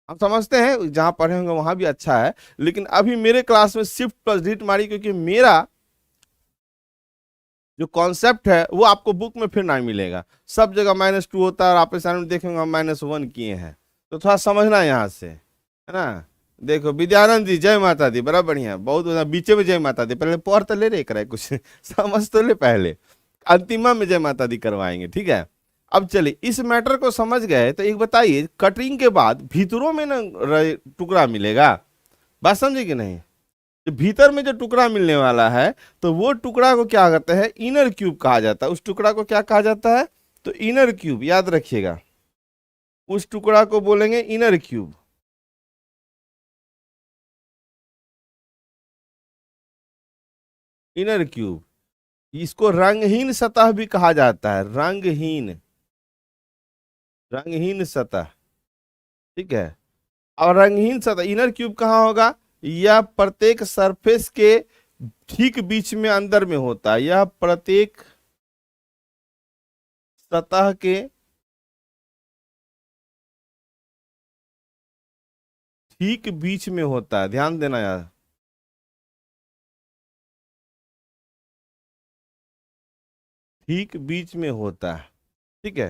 हम समझते हैं जहां पढ़े होंगे वहां भी अच्छा है, लेकिन अभी मेरे क्लास में शिफ्ट प्लस डिलीट मारी, क्योंकि मेरा जो कॉन्सेप्ट है वो आपको बुक में फिर नहीं मिलेगा। सब जगह -2 होता है, और आप असाइनमेंट देखेंगे हम -1 किए हैं, तो थोड़ा समझना यहाँ से, है ना। देखो विद्यानंद जी, जय माता दी, बड़ा बढ़िया, बहुत बढ़िया। बीचे में जय माता दी, पहले पढ़ तो ले रहे करे कुछ समझ तो ले, पहले अंतिमा में जय माता दी करवाएंगे, ठीक है। अब चलिए, इस मैटर को समझ गए तो एक बताइए, कटिंग के बाद भीतरों में ना टुकड़ा मिलेगा, बात समझे कि नहीं। तो भीतर में जो टुकड़ा मिलने वाला है, तो वो टुकड़ा को क्या कहते हैं, इनर क्यूब कहा जाता है। उस टुकड़ा को क्या कहा जाता है, तो इनर क्यूब, याद रखिएगा, उस टुकड़ा को बोलेंगे इनर क्यूब। इनर क्यूब, इसको रंगहीन सतह भी कहा जाता है, रंगहीन, रंगहीन सतह, ठीक है। और रंगहीन सतह इनर क्यूब कहाँ होगा, यह प्रत्येक सरफेस के ठीक बीच में अंदर में होता है, यह प्रत्येक सतह के ठीक बीच में होता है, ध्यान देना यार। ठीक बीच में होता है, ठीक है,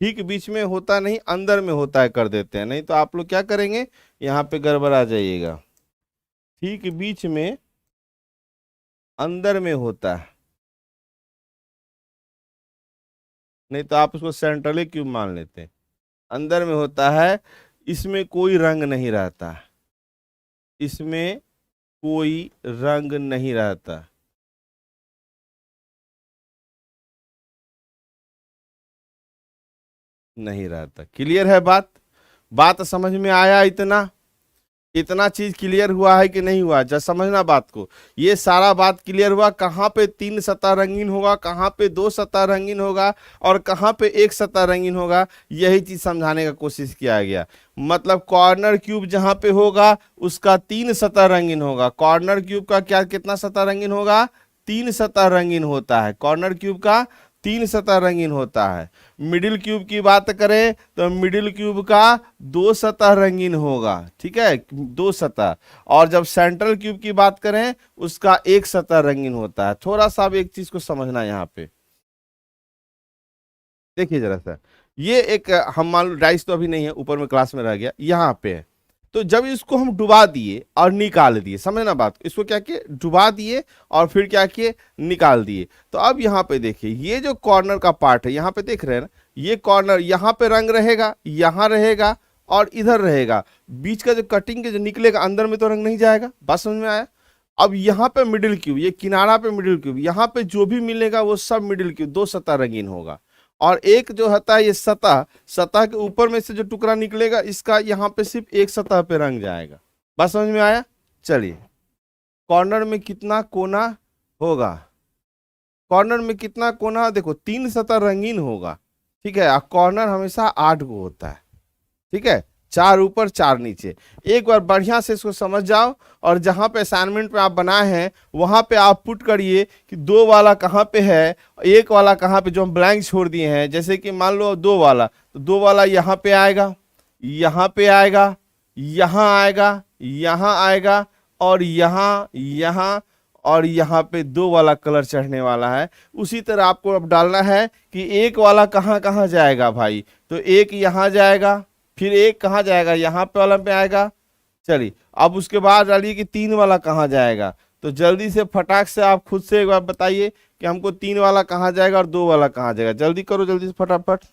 ठीक बीच में होता नहीं, अंदर में होता है कर देते हैं, नहीं तो आप लोग क्या करेंगे, यहाँ पे गड़बड़ आ जाइएगा। ठीक बीच में अंदर में होता है, नहीं तो आप उसको सेंट्रली क्यूब मान लेते हैं। अंदर में होता है, इसमें कोई रंग नहीं रहता, इसमें कोई रंग नहीं रहता। नहीं रहता, क्लियर है बात, बात समझ में आया। इतना इतना चीज क्लियर हुआ है कि नहीं हुआ, जब समझना बात को। ये सारा बात क्लियर हुआ, कहाँ पे 3 सतह रंगीन होगा, कहाँ पे 2 सतह रंगीन होगा, और कहाँ पे 1 सतह रंगीन होगा, यही चीज समझाने का कोशिश किया गया। मतलब कॉर्नर क्यूब जहां पे होगा उसका 3 सतह रंगीन होगा। कॉर्नर क्यूब का क्या, कितना सतह रंगीन होगा, 3 सतह रंगीन होता है। कॉर्नर क्यूब का 3 सतह रंगीन होता है। मिडिल क्यूब की बात करें तो मिडिल क्यूब का 2 सतह रंगीन होगा, ठीक है, 2 सतह। और जब सेंट्रल क्यूब की बात करें उसका 1 सतह रंगीन होता है। थोड़ा सा अब एक चीज को समझना यहाँ पे, देखिए जरा सा, ये एक हम मान लो डाइस तो अभी नहीं है, ऊपर में क्लास में रह गया, यहाँ पे है। तो जब इसको हम डुबा दिए और निकाल दिए, समझना बात, इसको क्या किए, डुबा दिए और फिर क्या किए, निकाल दिए। तो अब यहाँ पे देखिए, ये जो कॉर्नर का पार्ट है, यहाँ पे देख रहे हैं ना, ये कॉर्नर यहाँ पे रंग रहेगा, यहाँ रहेगा और इधर रहेगा। बीच का जो कटिंग के जो निकलेगा अंदर में तो रंग नहीं जाएगा, बात समझ में आया। अब यहाँ पे मिडिल क्यूब, ये किनारा पे मिडिल क्यूब, यहाँ पे जो भी मिलेगा वो सब मिडिल क्यूब, 2 सतह रंगीन होगा। और एक जो होता है ये सतह, सतह के ऊपर में से जो टुकड़ा निकलेगा इसका यहाँ पे सिर्फ 1 सतह पे रंग जाएगा, बात समझ में आया। चलिए, कॉर्नर में कितना कोना होगा, कॉर्नर में कितना कोना, देखो 3 सतह रंगीन होगा, ठीक है। कॉर्नर हमेशा 8 को होता है, ठीक है, 4 ऊपर 4 नीचे। एक बार बढ़िया से इसको समझ जाओ, और जहां पे असाइनमेंट में आप बनाए हैं वहां पे आप पुट करिए कि 2 वाला कहाँ पे है, 1 वाला कहाँ पे, जो हम ब्लैंक छोड़ दिए हैं। जैसे कि मान लो 2 वाला, तो 2 वाला यहाँ पे आएगा, यहाँ पे आएगा, यहाँ आएगा, यहाँ आएगा, और यहाँ यहाँ और यहाँ पे 2 वाला कलर चढ़ने वाला है। उसी तरह आपको अब डालना है कि एक वाला कहाँ कहाँ जाएगा भाई, तो एक यहाँ जाएगा, फिर एक कहाँ जाएगा, यहाँ पे वाला पे आएगा। चलिए अब उसके बाद डालिए कि 3 वाला कहाँ जाएगा। तो जल्दी से फटाक से आप खुद से एक बार बताइए कि हमको 3 वाला कहाँ जाएगा और 2 वाला कहाँ जाएगा। जल्दी करो, जल्दी से फटाफट।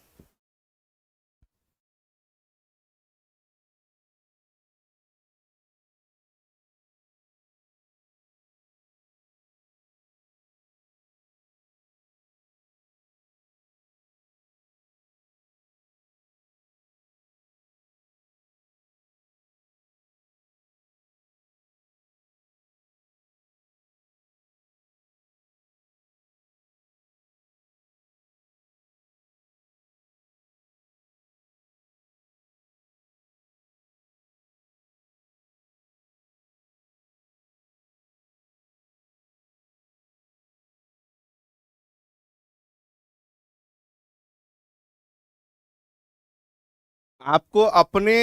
आपको अपने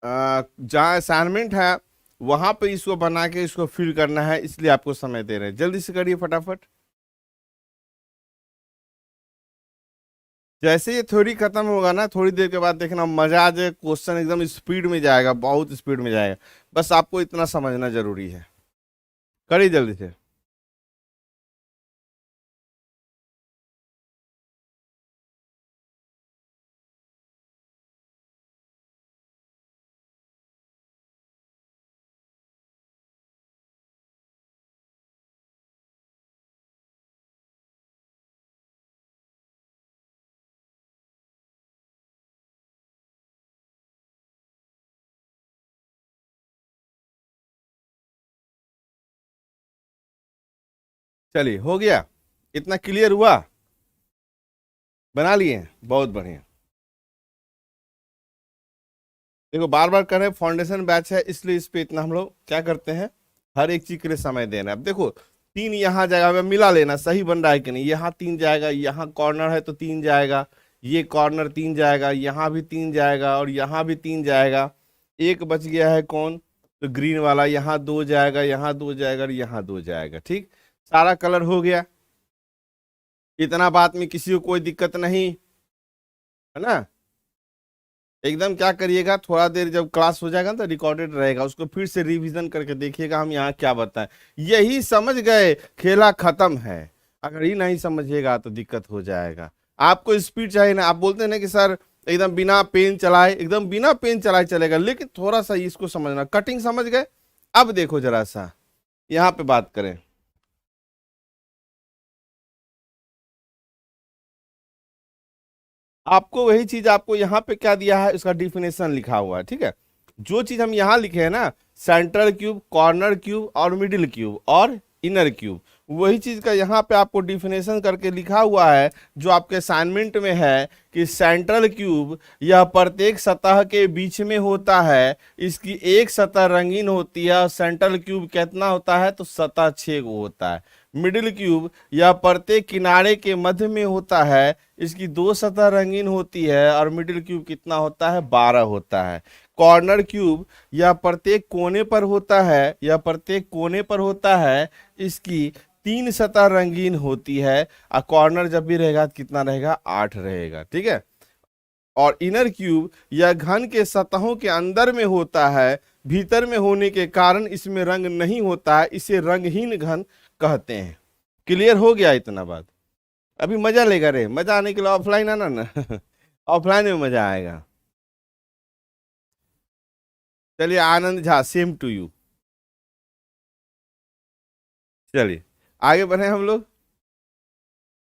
जहाँ असाइनमेंट है वहां पे इसको बना के इसको फिल करना है, इसलिए आपको समय दे रहे हैं। जल्दी से करिए फटाफट। जैसे ये थ्योरी खत्म होगा ना, थोड़ी देर के बाद देखना मजा आ जाए, क्वेश्चन एकदम स्पीड में जाएगा, बहुत स्पीड में जाएगा। बस आपको इतना समझना जरूरी है। करिए जल्दी से। चलिए हो गया, इतना क्लियर हुआ, बना लिए, बहुत बढ़िया। देखो बार बार कर रहे हैं, फाउंडेशन बैच है इसलिए इस पे इतना हम लोग क्या करते हैं, हर एक चीज के लिए समय देना है। अब देखो 3 यहाँ जाएगा, हमें मिला लेना सही बन रहा है कि नहीं। यहाँ 3 जाएगा, यहाँ कॉर्नर है तो 3 जाएगा, ये कॉर्नर 3 जाएगा, यहाँ भी 3 जाएगा और यहाँ भी 3 जाएगा। एक बच गया है कौन, तो ग्रीन वाला, यहाँ 2 जाएगा, यहाँ 2 जाएगा और यहाँ 2 जाएगा। ठीक, सारा कलर हो गया। इतना बात में किसी को कोई दिक्कत नहीं है ना। एकदम क्या करिएगा, थोड़ा देर जब क्लास हो जाएगा ना तो रिकॉर्डेड रहेगा, उसको फिर से रिवीजन करके देखिएगा हम यहाँ क्या बताएं। यही समझ गए, खेला खत्म है। अगर ये नहीं समझिएगा तो दिक्कत हो जाएगा। आपको स्पीड चाहिए ना, आप बोलते हैं ना कि सर एकदम बिना पेन चलाए, एकदम बिना पेन चलाए चलेगा, लेकिन थोड़ा सा इसको समझना। कटिंग समझ गए। अब देखो जरा सा यहाँ पे बात करें। आपको वही चीज आपको यहाँ पे क्या दिया है, उसका डिफिनेशन लिखा हुआ है। ठीक है, जो चीज हम यहाँ लिखे हैं ना, सेंट्रल क्यूब, कॉर्नर क्यूब और मिडिल क्यूब और इनर क्यूब, वही चीज का यहाँ पे आपको डिफिनेशन करके लिखा हुआ है जो आपके असाइनमेंट में है कि सेंट्रल क्यूब यह प्रत्येक सतह के बीच में होता है, इसकी एक सतह रंगीन होती है और सेंट्रल क्यूब कितना होता है, तो सतह 6 को होता है। मिडिल क्यूब यह प्रत्येक किनारे के मध्य में होता है, इसकी 2 सतह रंगीन होती है और मिडिल क्यूब कितना होता है, 12 होता है। कॉर्नर क्यूब यह प्रत्येक कोने पर होता है, यह प्रत्येक कोने पर होता है, इसकी 3 सतह रंगीन होती है और कॉर्नर जब भी रहेगा तो कितना रहेगा, 8 रहेगा। ठीक है, और इनर क्यूब यह घन के सतहों के अंदर में होता है, भीतर में होने के कारण इसमें रंग नहीं होता है, इसे रंगहीन घन कहते हैं। क्लियर हो गया इतना बात। अभी मजा लेगा रे, मजा आने के लिए ऑफलाइन आना ना ऑफलाइन में मजा आएगा। चलिए आनंद झा, सेम टू यू। चलिए आगे बढ़े हम लोग।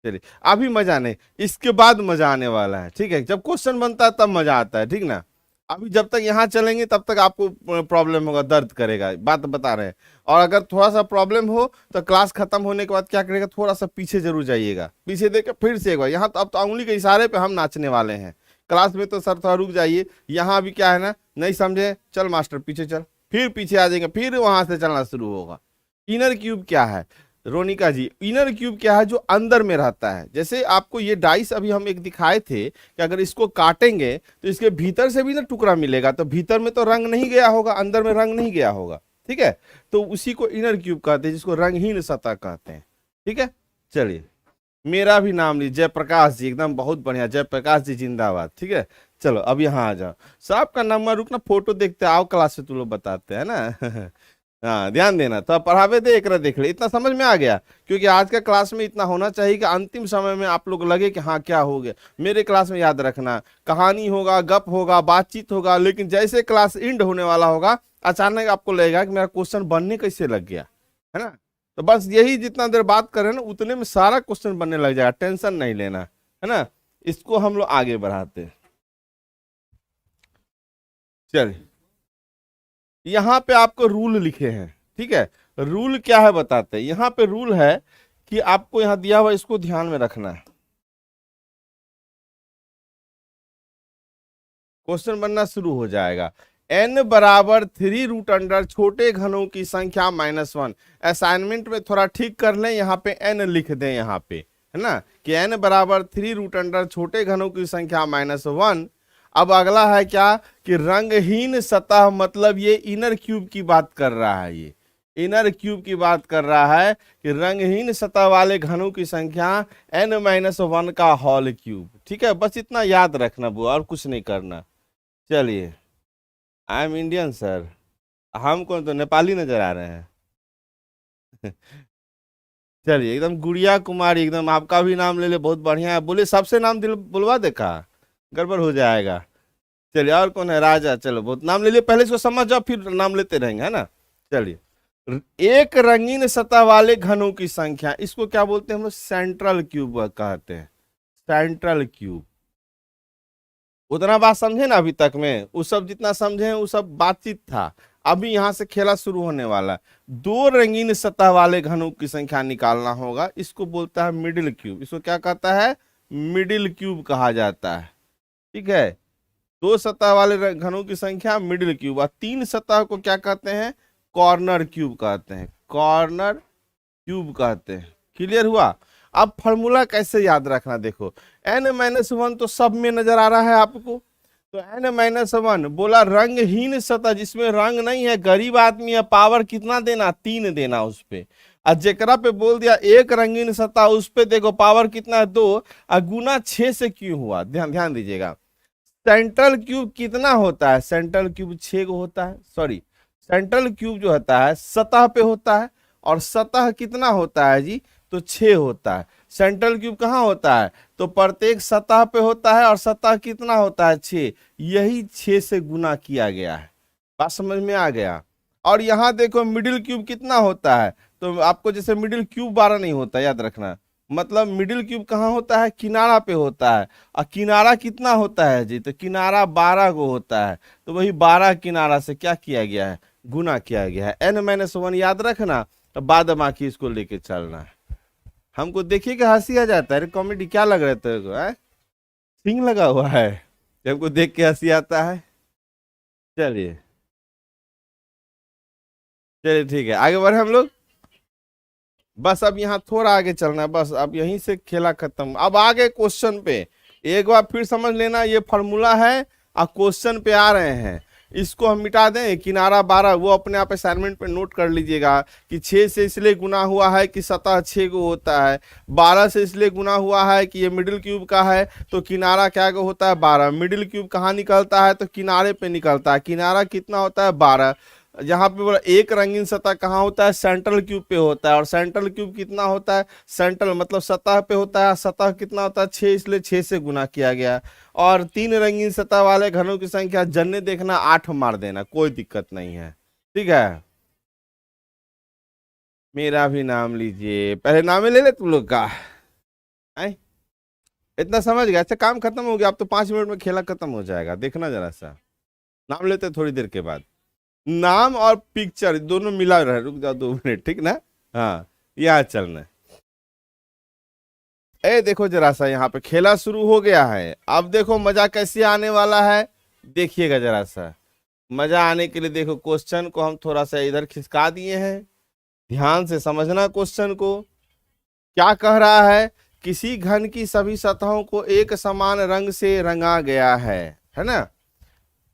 चलिए अभी मजा नहीं, इसके बाद मजा आने वाला है। ठीक है, जब क्वेश्चन बनता है तब मजा आता है। ठीक ना, अभी जब तक यहाँ चलेंगे तब तक आपको प्रॉब्लम होगा, दर्द करेगा, बात बता रहे हैं। और अगर थोड़ा सा प्रॉब्लम हो तो क्लास खत्म होने के बाद क्या करेगा, थोड़ा सा पीछे जरूर जाइएगा, पीछे देख के फिर से एक बार यहाँ। तो अब तो उंगली के इशारे पे हम नाचने वाले हैं क्लास में, तो सर थोड़ा रुक जाइए। यहाँ भी क्या है ना, नहीं समझे, चल मास्टर पीछे चल, फिर पीछे आ जाएंगे, फिर वहां से चलना शुरू होगा। इनर क्यूब क्या है, रोनिका जी, इनर क्यूब क्या है? जो अंदर में रहता है। जैसे आपको ये डाइस अभी हम एक दिखाए थे कि अगर इसको काटेंगे तो इसके भीतर से भी ना टुकड़ा मिलेगा, तो भीतर में तो रंग नहीं गया होगा, अंदर में रंग नहीं गया होगा, ठीक है। तो उसी को इनर क्यूब कहते हैं, जिसको रंगहीन सतह कहते हैं, ठीक है। चलिए, मेरा भी नाम लीजिए, जयप्रकाश जी, एकदम बहुत बढ़िया, जयप्रकाश जी जिंदाबाद, ठीक है। चलो अब यहाँ आ जाओ, साहब का नंबर, रुकना फोटो देखते आओ, क्लास में तुम लोग बताते हैं ना। हाँ ध्यान देना, तो अब पढ़ावे दे, एक देख ले, इतना समझ में आ गया? क्योंकि आज का क्लास में इतना होना चाहिए कि अंतिम समय में आप लोग लगे कि हाँ क्या हो गया। मेरे क्लास में याद रखना, कहानी होगा, गप होगा, बातचीत होगा, लेकिन जैसे क्लास एंड होने वाला होगा अचानक आपको लगेगा कि मेरा क्वेश्चन बनने कैसे लग गया, है ना। तो बस यही, जितना देर बात करें ना उतने में सारा क्वेश्चन बनने लग जाएगा, टेंशन नहीं लेना, है ना। इसको हम लोग आगे बढ़ाते हैं। चलिए, यहाँ पे आपको रूल लिखे हैं, ठीक है। रूल क्या है बताते हैं। यहाँ पे रूल है कि आपको यहाँ दिया हुआ, इसको ध्यान में रखना है। क्वेश्चन बनना शुरू हो जाएगा। n बराबर 3 रूट अंडर छोटे घनों की संख्या -1। असाइनमेंट में थोड़ा ठीक कर लें, यहाँ पे n लिख दें, यहाँ पे, है ना, कि n बराबर 3 रूट अंडर छोटे घनों की संख्या -1। अब अगला है क्या कि रंगहीन सतह, मतलब ये इनर क्यूब की बात कर रहा है, ये इनर क्यूब की बात कर रहा है कि रंगहीन सतह वाले घनों की संख्या n-1 का होल क्यूब, ठीक है। बस इतना याद रखना बुआ, और कुछ नहीं करना। चलिए, आई एम इंडियन सर, हमको तो नेपाली नजर आ रहे हैं। चलिए, एकदम गुड़िया कुमारी, एकदम आपका भी नाम ले ले, बहुत बढ़िया है। बोले सबसे नाम दिल बुलवा देखा, गड़बड़ हो जाएगा। चलिए, और कौन है? राजा, चलो बहुत नाम ले लिए, पहले इसको समझ जाओ फिर नाम लेते रहेंगे, है ना। चलिए, एक रंगीन सतह वाले घनों की संख्या, इसको क्या बोलते हैं हम लोग? सेंट्रल क्यूब कहते हैं, सेंट्रल क्यूब। उतना बात समझे ना अभी तक में, उस सब जितना समझे हैं वो सब बातचीत था। अभी यहां से खेला शुरू होने वाला। दो रंगीन सतह वाले घनों की संख्या निकालना होगा, इसको बोलता है मिडिल क्यूब। इसको क्या कहता है? मिडिल क्यूब कहा जाता है, ठीक है। दो सतह वाले घनों की संख्या मिडिल क्यूब, और तीन सतह को क्या कहते हैं? कॉर्नर क्यूब कहते हैं, कॉर्नर क्यूब कहते हैं। क्लियर हुआ? अब फॉर्मूला कैसे याद रखना, देखो n-1 तो सब में नजर आ रहा है आपको, तो n-1 बोला रंगहीन सतह, जिसमें रंग नहीं है, गरीब आदमी है, पावर कितना देना? 3 देना उस पे। और जेकरा पे बोल दिया एक रंगीन सतह, उस पे देखो पावर कितना है? 2, और गुना 6 से क्यों हुआ? ध्यान ध्यान दीजिएगा। सेंट्रल क्यूब कितना होता है? सेंट्रल क्यूब 6 को होता है, सॉरी, सेंट्रल क्यूब जो होता है सतह पे होता है, और सतह कितना होता है जी? तो 6 होता है। सेंट्रल क्यूब कहाँ होता है? तो प्रत्येक सतह पे होता है, और सतह कितना होता है? 6। यही 6 से गुना किया गया है। बात समझ में आ गया? और यहाँ देखो मिडिल क्यूब कितना होता है, तो आपको जैसे मिडिल क्यूब 12 नहीं होता, याद रखना। मतलब मिडिल क्यूब कहाँ होता है? किनारा पे होता है। और किनारा कितना होता है जी? तो किनारा 12 को होता है, तो वही 12 किनारा से क्या किया गया है? गुना किया गया है। n-1 याद रखना, तो बाद बाकी इसको लेके चलना है। हमको देखिए कि हंसी आ जाता है, कॉमेडी क्या लग रहा है तेरे को? सिंग लगा हुआ है, हमको देख के हंसी आता है। चलिए चलिए, ठीक है, आगे बढ़े हम लोग। बस अब यहाँ थोड़ा आगे चलना है, बस अब यहीं से खेला खत्म। अब आगे क्वेश्चन पे एक बार फिर समझ लेना, ये फॉर्मूला है और क्वेश्चन पे आ रहे हैं। इसको हम मिटा दें, किनारा 12, वो अपने आप असाइनमेंट पे नोट कर लीजिएगा कि 6 से इसलिए गुना हुआ है कि सतह 6 को होता है, 12 से इसलिए गुना हुआ है कि ये मिडिल क्यूब का है, तो किनारा क्या को होता है? 12। मिडिल क्यूब कहाँ निकलता है? तो किनारे पे निकलता है। किनारा कितना होता है? 12। यहाँ पे बोला एक रंगीन सतह कहाँ होता है? सेंट्रल क्यूब पे होता है। और सेंट्रल क्यूब कितना होता है? सेंट्रल मतलब सतह पे होता है। सतह कितना होता है? 6, इसलिए 6 से गुना किया गया। और 3 रंगीन सतह वाले घनों की संख्या जन्ने देखना, 8 मार देना, कोई दिक्कत नहीं है, ठीक है। मेरा भी नाम लीजिए, पहले नाम ले ले तुम लोग का। है इतना समझ गया? अच्छा, काम खत्म हो गया, अब तो 5 मिनट में खेला खत्म हो जाएगा, देखना जरा सा। नाम लेते थोड़ी देर के बाद, नाम और पिक्चर दोनों मिला रहे। रुक जाओ 2 मिनट, ठीक ना। हाँ, यहाँ चलना है। ए देखो जरा सा, यहाँ पे खेला शुरू हो गया है। अब देखो मजा कैसे आने वाला है, देखिएगा जरा सा। मजा आने के लिए देखो, क्वेश्चन को हम थोड़ा सा इधर खिसका दिए हैं, ध्यान से समझना क्वेश्चन को। क्या कह रहा है? किसी घन की सभी सतहों को एक समान रंग से रंगा गया है ना,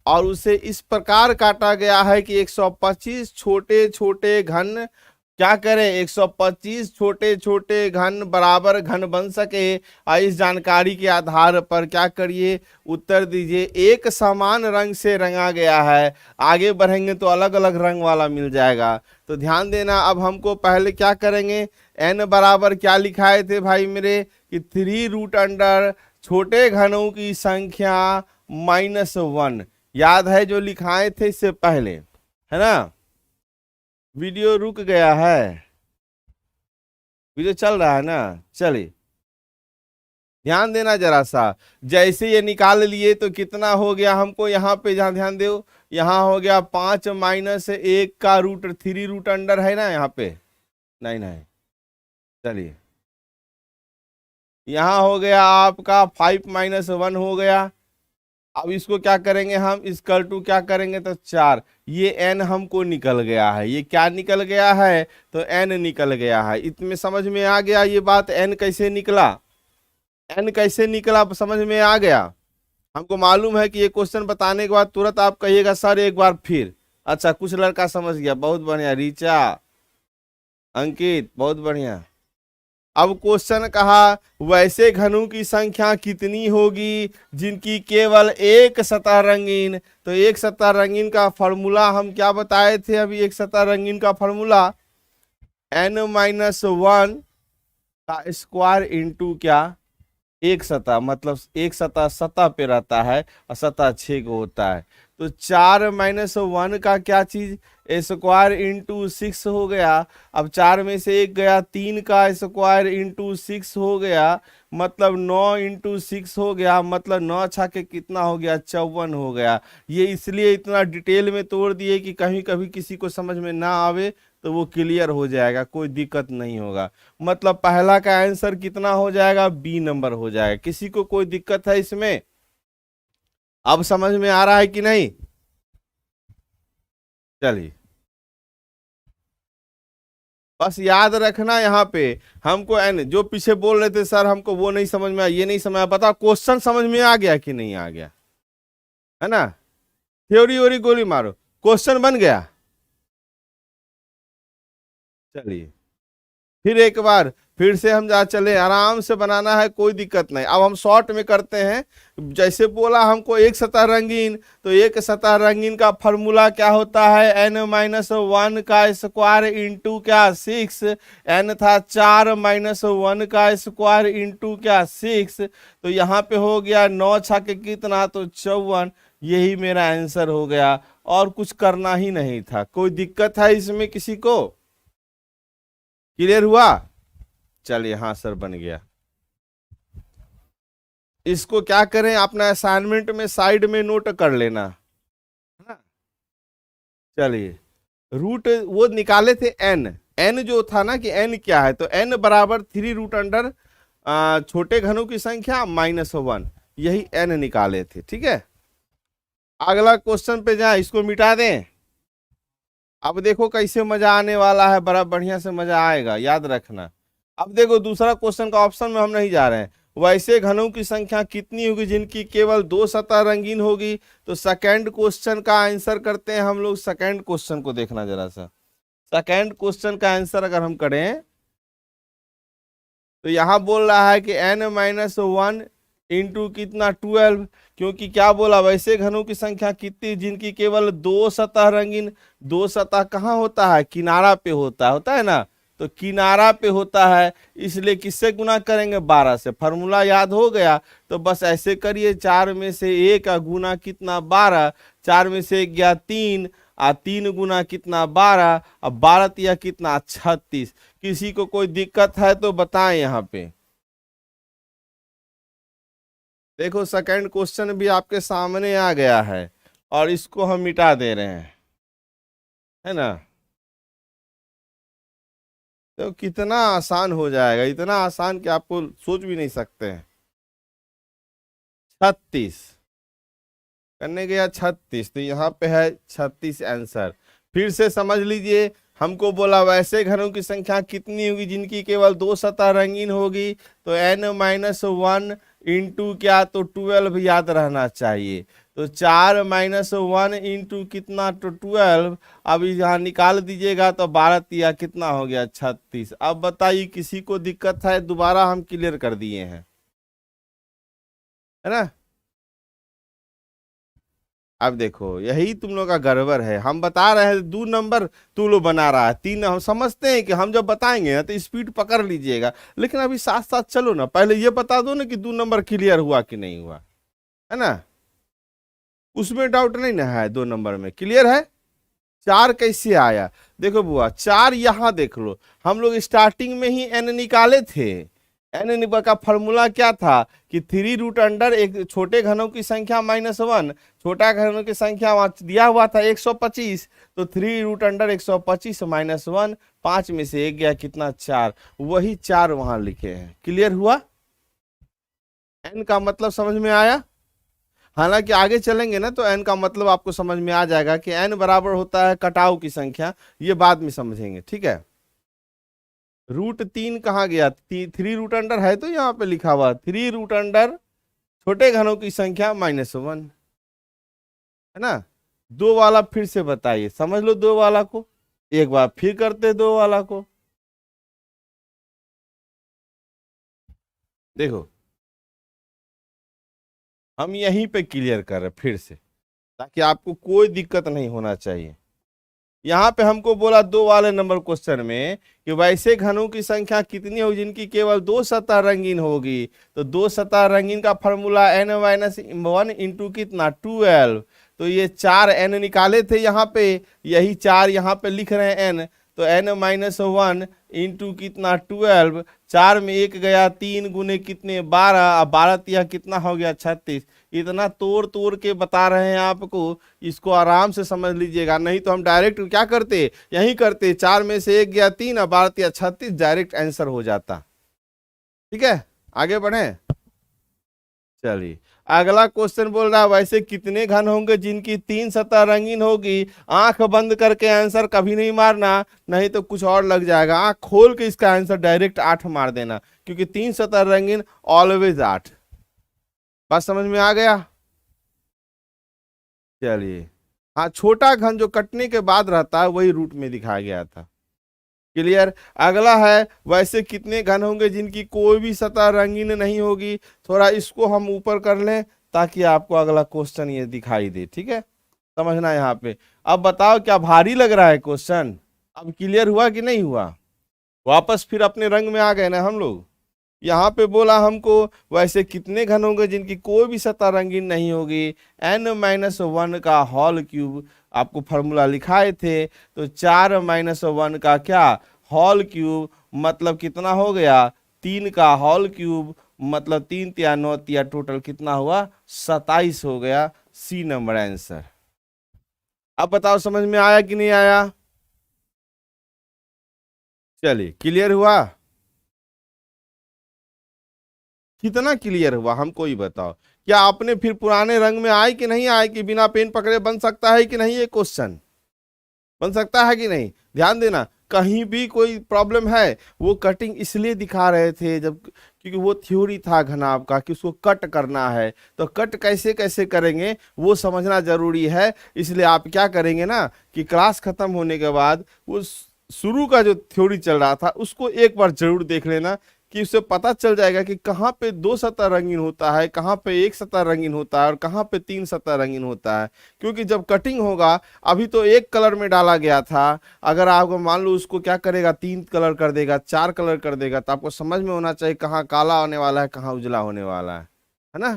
और उसे इस प्रकार काटा गया है कि 125 छोटे छोटे घन क्या करें, 125 छोटे छोटे घन बराबर घन बन सके। और इस जानकारी के आधार पर क्या करिए, उत्तर दीजिए। एक समान रंग से रंगा गया है, आगे बढ़ेंगे तो अलग अलग रंग वाला मिल जाएगा। तो ध्यान देना, अब हमको पहले क्या करेंगे, n बराबर क्या लिखाए थे भाई मेरे, कि 3√अंडर छोटे घनों की संख्या -1, याद है जो लिखाए थे इससे पहले, है ना। वीडियो रुक गया है, वीडियो चल रहा है ना, चलिए ध्यान देना जरा सा। जैसे ये निकाल लिए तो कितना हो गया हमको, यहाँ पे जहाँ ध्यान दो, यहाँ हो गया 5 - 1 का रूट 3√अंडर है ना यहाँ पे, नहीं नहीं, चलिए यहाँ हो गया आपका 5 - 1 हो गया। अब इसको क्या करेंगे हम, इसकल टू क्या करेंगे तो 4, ये n हमको निकल गया है, ये क्या निकल गया है तो n निकल गया है। इतने समझ में आ गया ये बात, n कैसे निकला, n कैसे निकला समझ में आ गया। हमको मालूम है कि ये क्वेश्चन बताने के बाद तुरंत आप कहिएगा सर एक बार फिर। अच्छा कुछ लड़का समझ गया, बहुत बढ़िया, रीचा, अंकित, बहुत बढ़िया। अब क्वेश्चन कहा वैसे घनों की संख्या कितनी होगी जिनकी केवल एक सतह रंगीन, तो एक सतह रंगीन का फॉर्मूला हम क्या बताए थे अभी, एक सतह रंगीन का फॉर्मूला n-1 का स्क्वायर इंटू क्या, एक सतह, मतलब एक सतह सतह पे रहता है और सतह 6 को होता है। तो 4 - 1 का क्या चीज, स्क्वायर इंटू 6 हो गया। अब 4 में से एक गया, 3 का स्क्वायर इंटू 6 हो गया, मतलब 9 इंटू 6 हो गया, मतलब 9 छा के कितना हो गया, 54 हो गया। ये इसलिए इतना डिटेल में तोड़ दिए कि कहीं कभी किसी को समझ में ना आवे तो वो क्लियर हो जाएगा, कोई दिक्कत नहीं होगा। मतलब पहला का आंसर कितना हो जाएगा, बी नंबर हो जाएगा। किसी को कोई दिक्कत है इसमें, अब समझ में आ रहा है कि नहीं, चलिए बस याद रखना यहाँ पे हमको एन, जो पीछे बोल रहे थे सर हमको वो नहीं समझ में आया, ये नहीं समझ आया, बताओ क्वेश्चन समझ में आ गया कि नहीं आ गया, है ना। थ्योरी वोरी गोली मारो, क्वेश्चन बन गया। चलिए फिर एक बार फिर से हम जा चले, आराम से बनाना है, कोई दिक्कत नहीं। अब हम शॉर्ट में करते हैं। जैसे बोला हमको एक सतह रंगीन, तो एक सतह रंगीन का फॉर्मूला क्या होता है, n-1 का स्क्वायर इंटू क्या 6, n था 4 - 1 का स्क्वायर इंटू क्या 6, तो यहाँ पे हो गया 9 छा के कितना तो 54, यही मेरा आंसर हो गया। और कुछ करना ही नहीं था। कोई दिक्कत है इसमें किसी को, क्लियर हुआ। चलिए हाँ सर बन गया। इसको क्या करें, अपना असाइनमेंट में साइड में नोट कर लेना, है ना। चलिए रूट वो निकाले थे n, n जो था ना कि n क्या है, तो n बराबर 3√अंडर छोटे घनों की संख्या -1, यही n निकाले थे, ठीक है। अगला क्वेश्चन पे जाए, इसको मिटा दें। अब देखो कैसे मजा आने वाला है, बड़ा बढ़िया से मजा आएगा, याद रखना। अब देखो दूसरा क्वेश्चन का ऑप्शन में हम नहीं जा रहे हैं। वैसे घनों की संख्या कितनी होगी जिनकी केवल 2 सतह रंगीन होगी, तो सेकंड क्वेश्चन का आंसर करते हैं हम लोग। सेकंड क्वेश्चन को देखना जरा सा, सेकंड क्वेश्चन का आंसर अगर हम करें तो यहां बोल रहा है कि n-1 इंटू कितना 12, क्योंकि क्या बोला, वैसे घनों की संख्या कितनी जिनकी केवल 2 सतह रंगीन, 2 सतह कहाँ होता है, किनारा पे होता है ना, तो किनारा पे होता है, इसलिए किससे गुना करेंगे, 12 से। फॉर्मूला याद हो गया तो बस ऐसे करिए, 4 में से 1 का गुना कितना 12, 4 में से 1 गया 3, 3 गुना कितना 12, अब 12 तिया कितना 36। किसी को कोई दिक्कत है तो बताएं यहाँ पे। देखो सेकंड क्वेश्चन भी आपके सामने आ गया है और इसको हम मिटा दे रहे हैं, है ना। तो कितना आसान हो जाएगा, इतना आसान कि आपको सोच भी नहीं सकते हैं। 36 करने गया 36, तो यहाँ पे है 36 आंसर। फिर से समझ लीजिए, हमको बोला वैसे घरों की संख्या कितनी होगी जिनकी केवल 2 सतह रंगीन होगी, तो n-1 इंटू क्या, तो 12 याद रहना चाहिए। तो 4-1 इंटू कितना, तो 12। अब यहाँ निकाल दीजिएगा तो 12 कितना हो गया, 36। अब बताइए किसी को दिक्कत है, दोबारा हम क्लियर कर दिए हैं, है ना। अब देखो यही तुम लोग का गड़बड़ है, हम बता रहे हैं 2 नंबर तू लोग बना रहा है 3। हम समझते हैं कि हम जब बताएंगे ना तो स्पीड पकड़ लीजिएगा, लेकिन अभी साथ साथ चलो ना, पहले ये बता दो ना कि 2 नंबर क्लियर हुआ कि नहीं हुआ, है ना। उसमें डाउट नहीं ना है, 2 नंबर में क्लियर है। 4 कैसे आया, देखो बुआ 4 यहां देख लो, हम लोग स्टार्टिंग में ही n निकाले थे। एन का फॉर्मूला क्या था कि 3 रूट अंडर एक छोटे घनों की संख्या -1, छोटा घनों की संख्या वहां दिया हुआ था 125, तो 3 रूट अंडर 125 -1, 5 में से 1 गया कितना, 4, वही 4 वहां लिखे हैं। क्लियर हुआ, एन का मतलब समझ में आया। हालांकि आगे चलेंगे ना तो एन का मतलब आपको समझ में आ जाएगा कि एन बराबर होता है कटाव की संख्या, ये बाद में समझेंगे, ठीक है। √3 कहाँ गया, 3 रूट अंडर है तो यहाँ पे लिखा हुआ 3 रूट अंडर छोटे घनों की संख्या -1, है ना। 2 वाला फिर से बताइए, समझ लो 2 वाला को, एक बार फिर करते 2 वाला को। देखो हम यहीं पे क्लियर कर रहे फिर से, ताकि आपको कोई दिक्कत नहीं होना चाहिए। यहाँ पे हमको बोला 2 वाले नंबर क्वेश्चन में कि वैसे घनों की संख्या कितनी होगी जिनकी केवल 2 सतह रंगीन होगी, तो 2 सतह रंगीन का फॉर्मूला n-1 इंटू कितना, 12। तो ये 4 n निकाले थे यहाँ पे, यही 4 यहाँ पे लिख रहे हैं n, तो n-1 इंटू कितना, 12। 4 में 1 गया, 3 गुने कितने, 12, अब 12 कितना हो गया, 36। इतना तोड़ तोड़ के बता रहे हैं आपको, इसको आराम से समझ लीजिएगा, नहीं तो हम डायरेक्ट क्या करते, यही करते, 4 में से 1 गया 3, अब 12 36, डायरेक्ट आंसर हो जाता। ठीक है, आगे बढ़े। चलिए अगला क्वेश्चन बोल रहा है वैसे कितने घन होंगे जिनकी 3 सतह रंगीन होगी। आंख बंद करके आंसर कभी नहीं मारना, नहीं तो कुछ और लग जाएगा। आंख खोल के इसका आंसर डायरेक्ट 8 मार देना, क्योंकि 3 सतह रंगीन ऑलवेज 8। बात समझ में आ गया। चलिए हाँ, छोटा घन जो कटने के बाद रहता है वही रूट में दिखाया गया था। क्लियर। अगला है वैसे कितने घन होंगे जिनकी कोई भी सतह रंगीन नहीं होगी। थोड़ा इसको हम ऊपर कर लें ताकि आपको अगला क्वेश्चन ये दिखाई दे, ठीक है, समझना यहाँ पे। अब बताओ क्या भारी लग रहा है क्वेश्चन, अब क्लियर हुआ कि नहीं हुआ। वापस फिर अपने रंग में आ गए ना हम लोग। यहाँ पे बोला हमको वैसे कितने घन होंगे जिनकी कोई भी सतह रंगीन नहीं होगी, n-1 का होल क्यूब, आपको फॉर्मूला लिखाए थे। तो 4-1 का क्या, होल क्यूब, मतलब कितना हो गया, 3 का होल क्यूब, मतलब 3 या 9 या टोटल कितना हुआ, 27 हो गया। C number answer. अब बताओ समझ में आया कि नहीं आया। चलिए क्लियर हुआ, कितना क्लियर हुआ हमको ही बताओ। क्या आपने फिर पुराने रंग में आए कि नहीं आए, कि बिना पेन पकड़े बन सकता है कि नहीं, ये क्वेश्चन बन सकता है कि नहीं। ध्यान देना, कहीं भी कोई प्रॉब्लम है, वो कटिंग इसलिए दिखा रहे थे जब, क्योंकि वो थ्योरी था घनाभ का कि उसको कट करना है, तो कट कैसे कैसे करेंगे वो समझना जरूरी है। इसलिए आप क्या करेंगे ना कि क्लास खत्म होने के बाद वो शुरू का जो थ्योरी चल रहा था उसको एक बार जरूर देख लेना, कि उससे पता चल जाएगा कि कहाँ पे 2 सतह रंगीन होता है, कहाँ पे 1 सतह रंगीन होता है और कहाँ पे 3 सतह रंगीन होता है। क्योंकि जब कटिंग होगा, अभी तो 1 कलर में डाला गया था, अगर आपको मान लो उसको क्या करेगा, 3 कलर कर देगा, 4 कलर कर देगा, तो आपको समझ में होना चाहिए कहाँ काला होने वाला है, कहाँ उजला होने वाला है ना।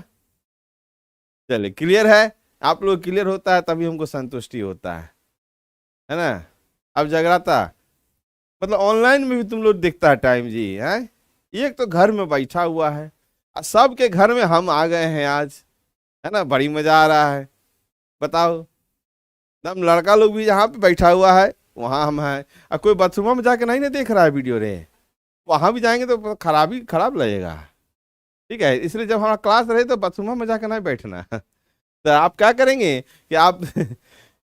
चलिए क्लियर है, आप लोग क्लियर होता है तभी हमको संतुष्टि होता है ना। अब जगराता मतलब ऑनलाइन में भी तुम लोग दिखता है टाइम जी है, एक तो घर में बैठा हुआ है और सबके घर में हम आ गए हैं आज, है ना, बड़ी मजा आ रहा है। बताओ, एकदम लड़का लोग भी जहाँ पे बैठा हुआ है वहां हम हैं, और कोई बाथरूम में जाके नहीं ना देख रहा है वीडियो रे, वहां भी जाएंगे तो खराब लगेगा। ठीक है, इसलिए जब हमारा क्लास रहे तो बाथरूम में जाके नहीं बैठना। तो आप क्या करेंगे कि आप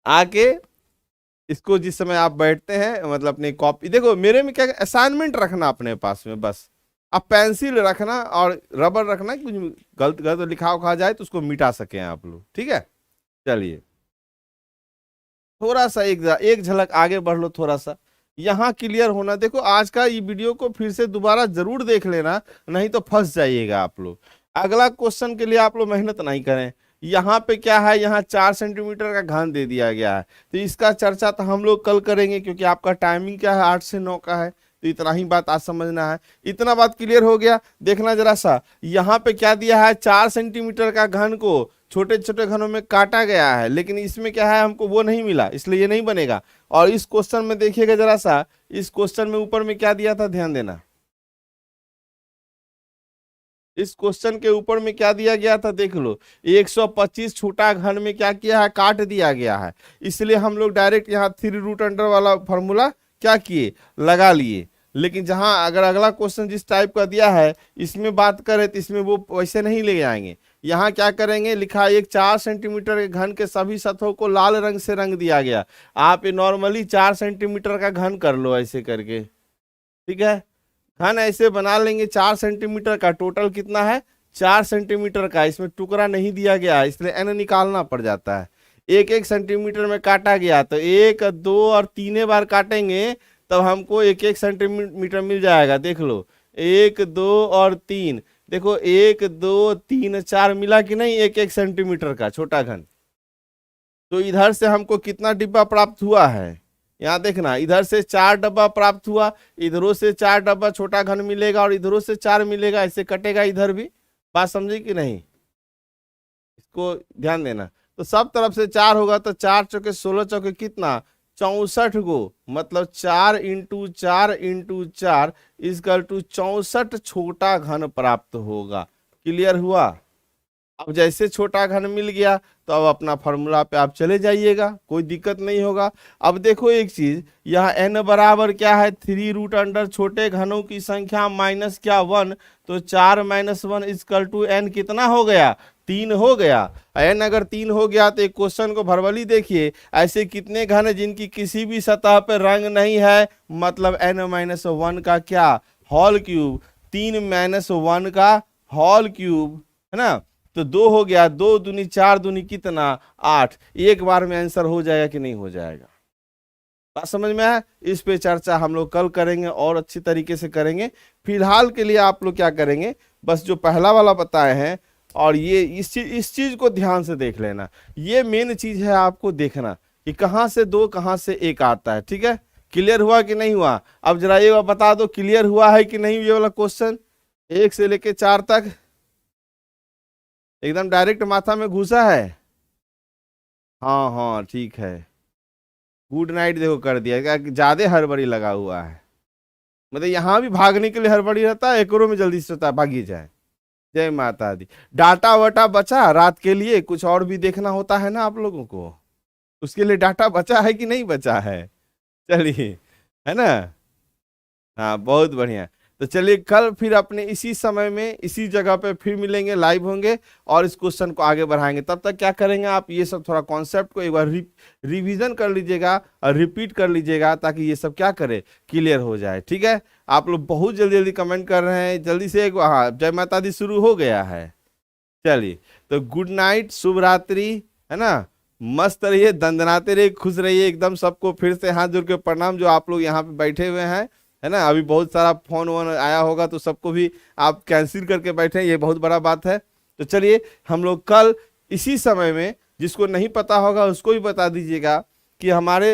आके इसको जिस समय आप बैठते हैं मतलब अपनी कॉपी, देखो मेरे में क्या असाइनमेंट रखना अपने पास में, बस आप पेंसिल रखना और रबर रखना, कुछ गलत गलत लिखा उखा जाए तो उसको मिटा सके आप लोग, ठीक है। चलिए थोड़ा सा एक झलक आगे बढ़ लो थोड़ा सा, यहाँ क्लियर होना। देखो आज का ये वीडियो को फिर से दोबारा जरूर देख लेना, नहीं तो फंस जाइएगा आप लोग। अगला क्वेश्चन के लिए आप लोग मेहनत नहीं करें। यहाँ पे क्या है, यहाँ 4 सेंटीमीटर का घन दे दिया गया है, तो इसका चर्चा तो हम लोग कल करेंगे, क्योंकि आपका टाइमिंग क्या है 8 से 9 का है। तो इतना ही बात आज समझना है, इतना बात क्लियर हो गया। देखना जरा सा, यहाँ पे क्या दिया है, 4 सेंटीमीटर का घन को छोटे छोटे घनों में काटा गया है, लेकिन इसमें क्या है हमको वो नहीं मिला, इसलिए ये नहीं बनेगा। और इस क्वेश्चन में देखिएगा जरा सा, इस क्वेश्चन में ऊपर में क्या दिया था, ध्यान देना। इस क्वेश्चन के ऊपर में क्या दिया गया था, देख लो। 125 छोटा घन में क्या किया है, काट दिया गया है। इसलिए हम लोग डायरेक्ट यहाँ 3√अंडर वाला फॉर्मूला क्या किए, लगा लिए। लेकिन जहां अगर अगला क्वेश्चन जिस टाइप का दिया है इसमें बात करें तो इसमें वो वैसे नहीं ले जाएंगे। यहाँ क्या करेंगे, लिखा एक 4 सेंटीमीटर के घन के सभी सतहों को लाल रंग से रंग दिया गया। आप ये नॉर्मली 4 सेंटीमीटर का घन कर लो ऐसे करके, ठीक है। घन ऐसे बना लेंगे 4 सेंटीमीटर का, टोटल कितना है 4 सेंटीमीटर का। इसमें टुकड़ा नहीं दिया गया है इसलिए एन निकालना पड़ जाता है। एक एक सेंटीमीटर में काटा गया, तो 1 2 और 3 बार काटेंगे तब हमको 1 1 सेंटीमीटर मिल जाएगा। देख लो 1 2 और 3, देखो 1 2 3 4 मिला कि नहीं, 1 1 सेंटीमीटर का छोटा घन। तो इधर से हमको कितना डिब्बा प्राप्त हुआ है, यहाँ देखना, इधर से 4 डब्बा प्राप्त हुआ, इधरों से 4 डब्बा छोटा घन मिलेगा और इधरों से 4 मिलेगा, ऐसे कटेगा इधर भी। बात समझे कि नहीं, इसको ध्यान देना। तो सब तरफ से 4 होगा तो 4 चौके 16 चौके कितना, 64 गो, मतलब 4 × 4 × 4 इक्वल टू 64 छोटा घन प्राप्त होगा। क्लियर हुआ। अब जैसे छोटा घन मिल गया तो अब अपना फॉर्मूला पे आप चले जाइएगा, कोई दिक्कत नहीं होगा। अब देखो एक चीज, यहाँ n बराबर क्या है, 3√अंडर छोटे घनों की संख्या माइनस क्या 1, तो 4 - 1 इक्वल टू n कितना हो गया, 3 हो गया। n अगर 3 हो गया तो एक क्वेश्चन को वर्बली देखिए, ऐसे कितने घन है जिनकी किसी भी सतह पर रंग नहीं है, मतलब n - 1 का क्या होल क्यूब, 3 - 1 का होल क्यूब, है ना। तो 2 हो गया, 2 दूनी 4 दूनी कितना 8। एक बार में आंसर हो जाएगा कि नहीं हो जाएगा, बात समझ में आया। इस पे चर्चा हम लोग कल करेंगे और अच्छी तरीके से करेंगे। फिलहाल के लिए आप लोग क्या करेंगे, बस जो पहला वाला बताए हैं और ये इस चीज को ध्यान से देख लेना। ये मेन चीज है आपको देखना कि कहाँ से 2 कहाँ से 1 आता है, ठीक है। क्लियर हुआ कि नहीं हुआ। अब जरा ये बता दो क्लियर हुआ है कि नहीं, ये वाला क्वेश्चन 1 से लेके 4 तक एकदम डायरेक्ट माथा में घुसा है। हाँ हाँ ठीक है, गुड नाइट देखो कर दिया, क्या ज्यादा हड़बड़ी लगा हुआ है, मतलब यहाँ भी भागने के लिए हड़बड़ी रहता है, एकरों में जल्दी से होता है भागी जाए। जय माता दी। डाटा वाटा बचा रात के लिए, कुछ और भी देखना होता है ना आप लोगों को, उसके लिए डाटा बचा है कि नहीं बचा है, चलिए, है ना। हाँ बहुत बढ़िया। तो चलिए कल फिर अपने इसी समय में इसी जगह पे फिर मिलेंगे, लाइव होंगे और इस क्वेश्चन को आगे बढ़ाएंगे। तब तक क्या करेंगे आप, ये सब थोड़ा कॉन्सेप्ट को एक बार रिवीजन कर लीजिएगा और रिपीट कर लीजिएगा, ताकि ये सब क्या करे, क्लियर हो जाए, ठीक है। आप लोग बहुत जल्दी जल्दी कमेंट कर रहे हैं, जल्दी से एक, हाँ जय माता दी शुरू हो गया है। चलिए तो गुड नाइट, शुभ रात्रि, है ना। मस्त रहिए, दंदनाते रहिए, खुश रहिए एकदम। सबको फिर से हाथ जोड़ के प्रणाम, जो आप लोग यहाँ पे बैठे हुए हैं, है ना। अभी बहुत सारा फोन वोन आया होगा तो सबको भी आप कैंसिल करके बैठे, ये बहुत बड़ा बात है। तो चलिए हम लोग कल इसी समय में, जिसको नहीं पता होगा उसको भी बता दीजिएगा कि हमारे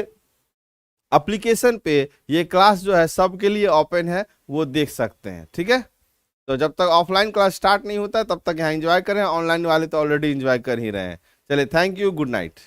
एप्लीकेशन पे ये क्लास जो है सबके लिए ओपन है, वो देख सकते हैं, ठीक है। तो जब तक ऑफलाइन क्लास स्टार्ट नहीं होता है तब तक यहाँ एंजॉय करें, ऑनलाइन वाले तो ऑलरेडी एंजॉय कर ही रहे हैं। चलिए थैंक यू, गुड नाइट।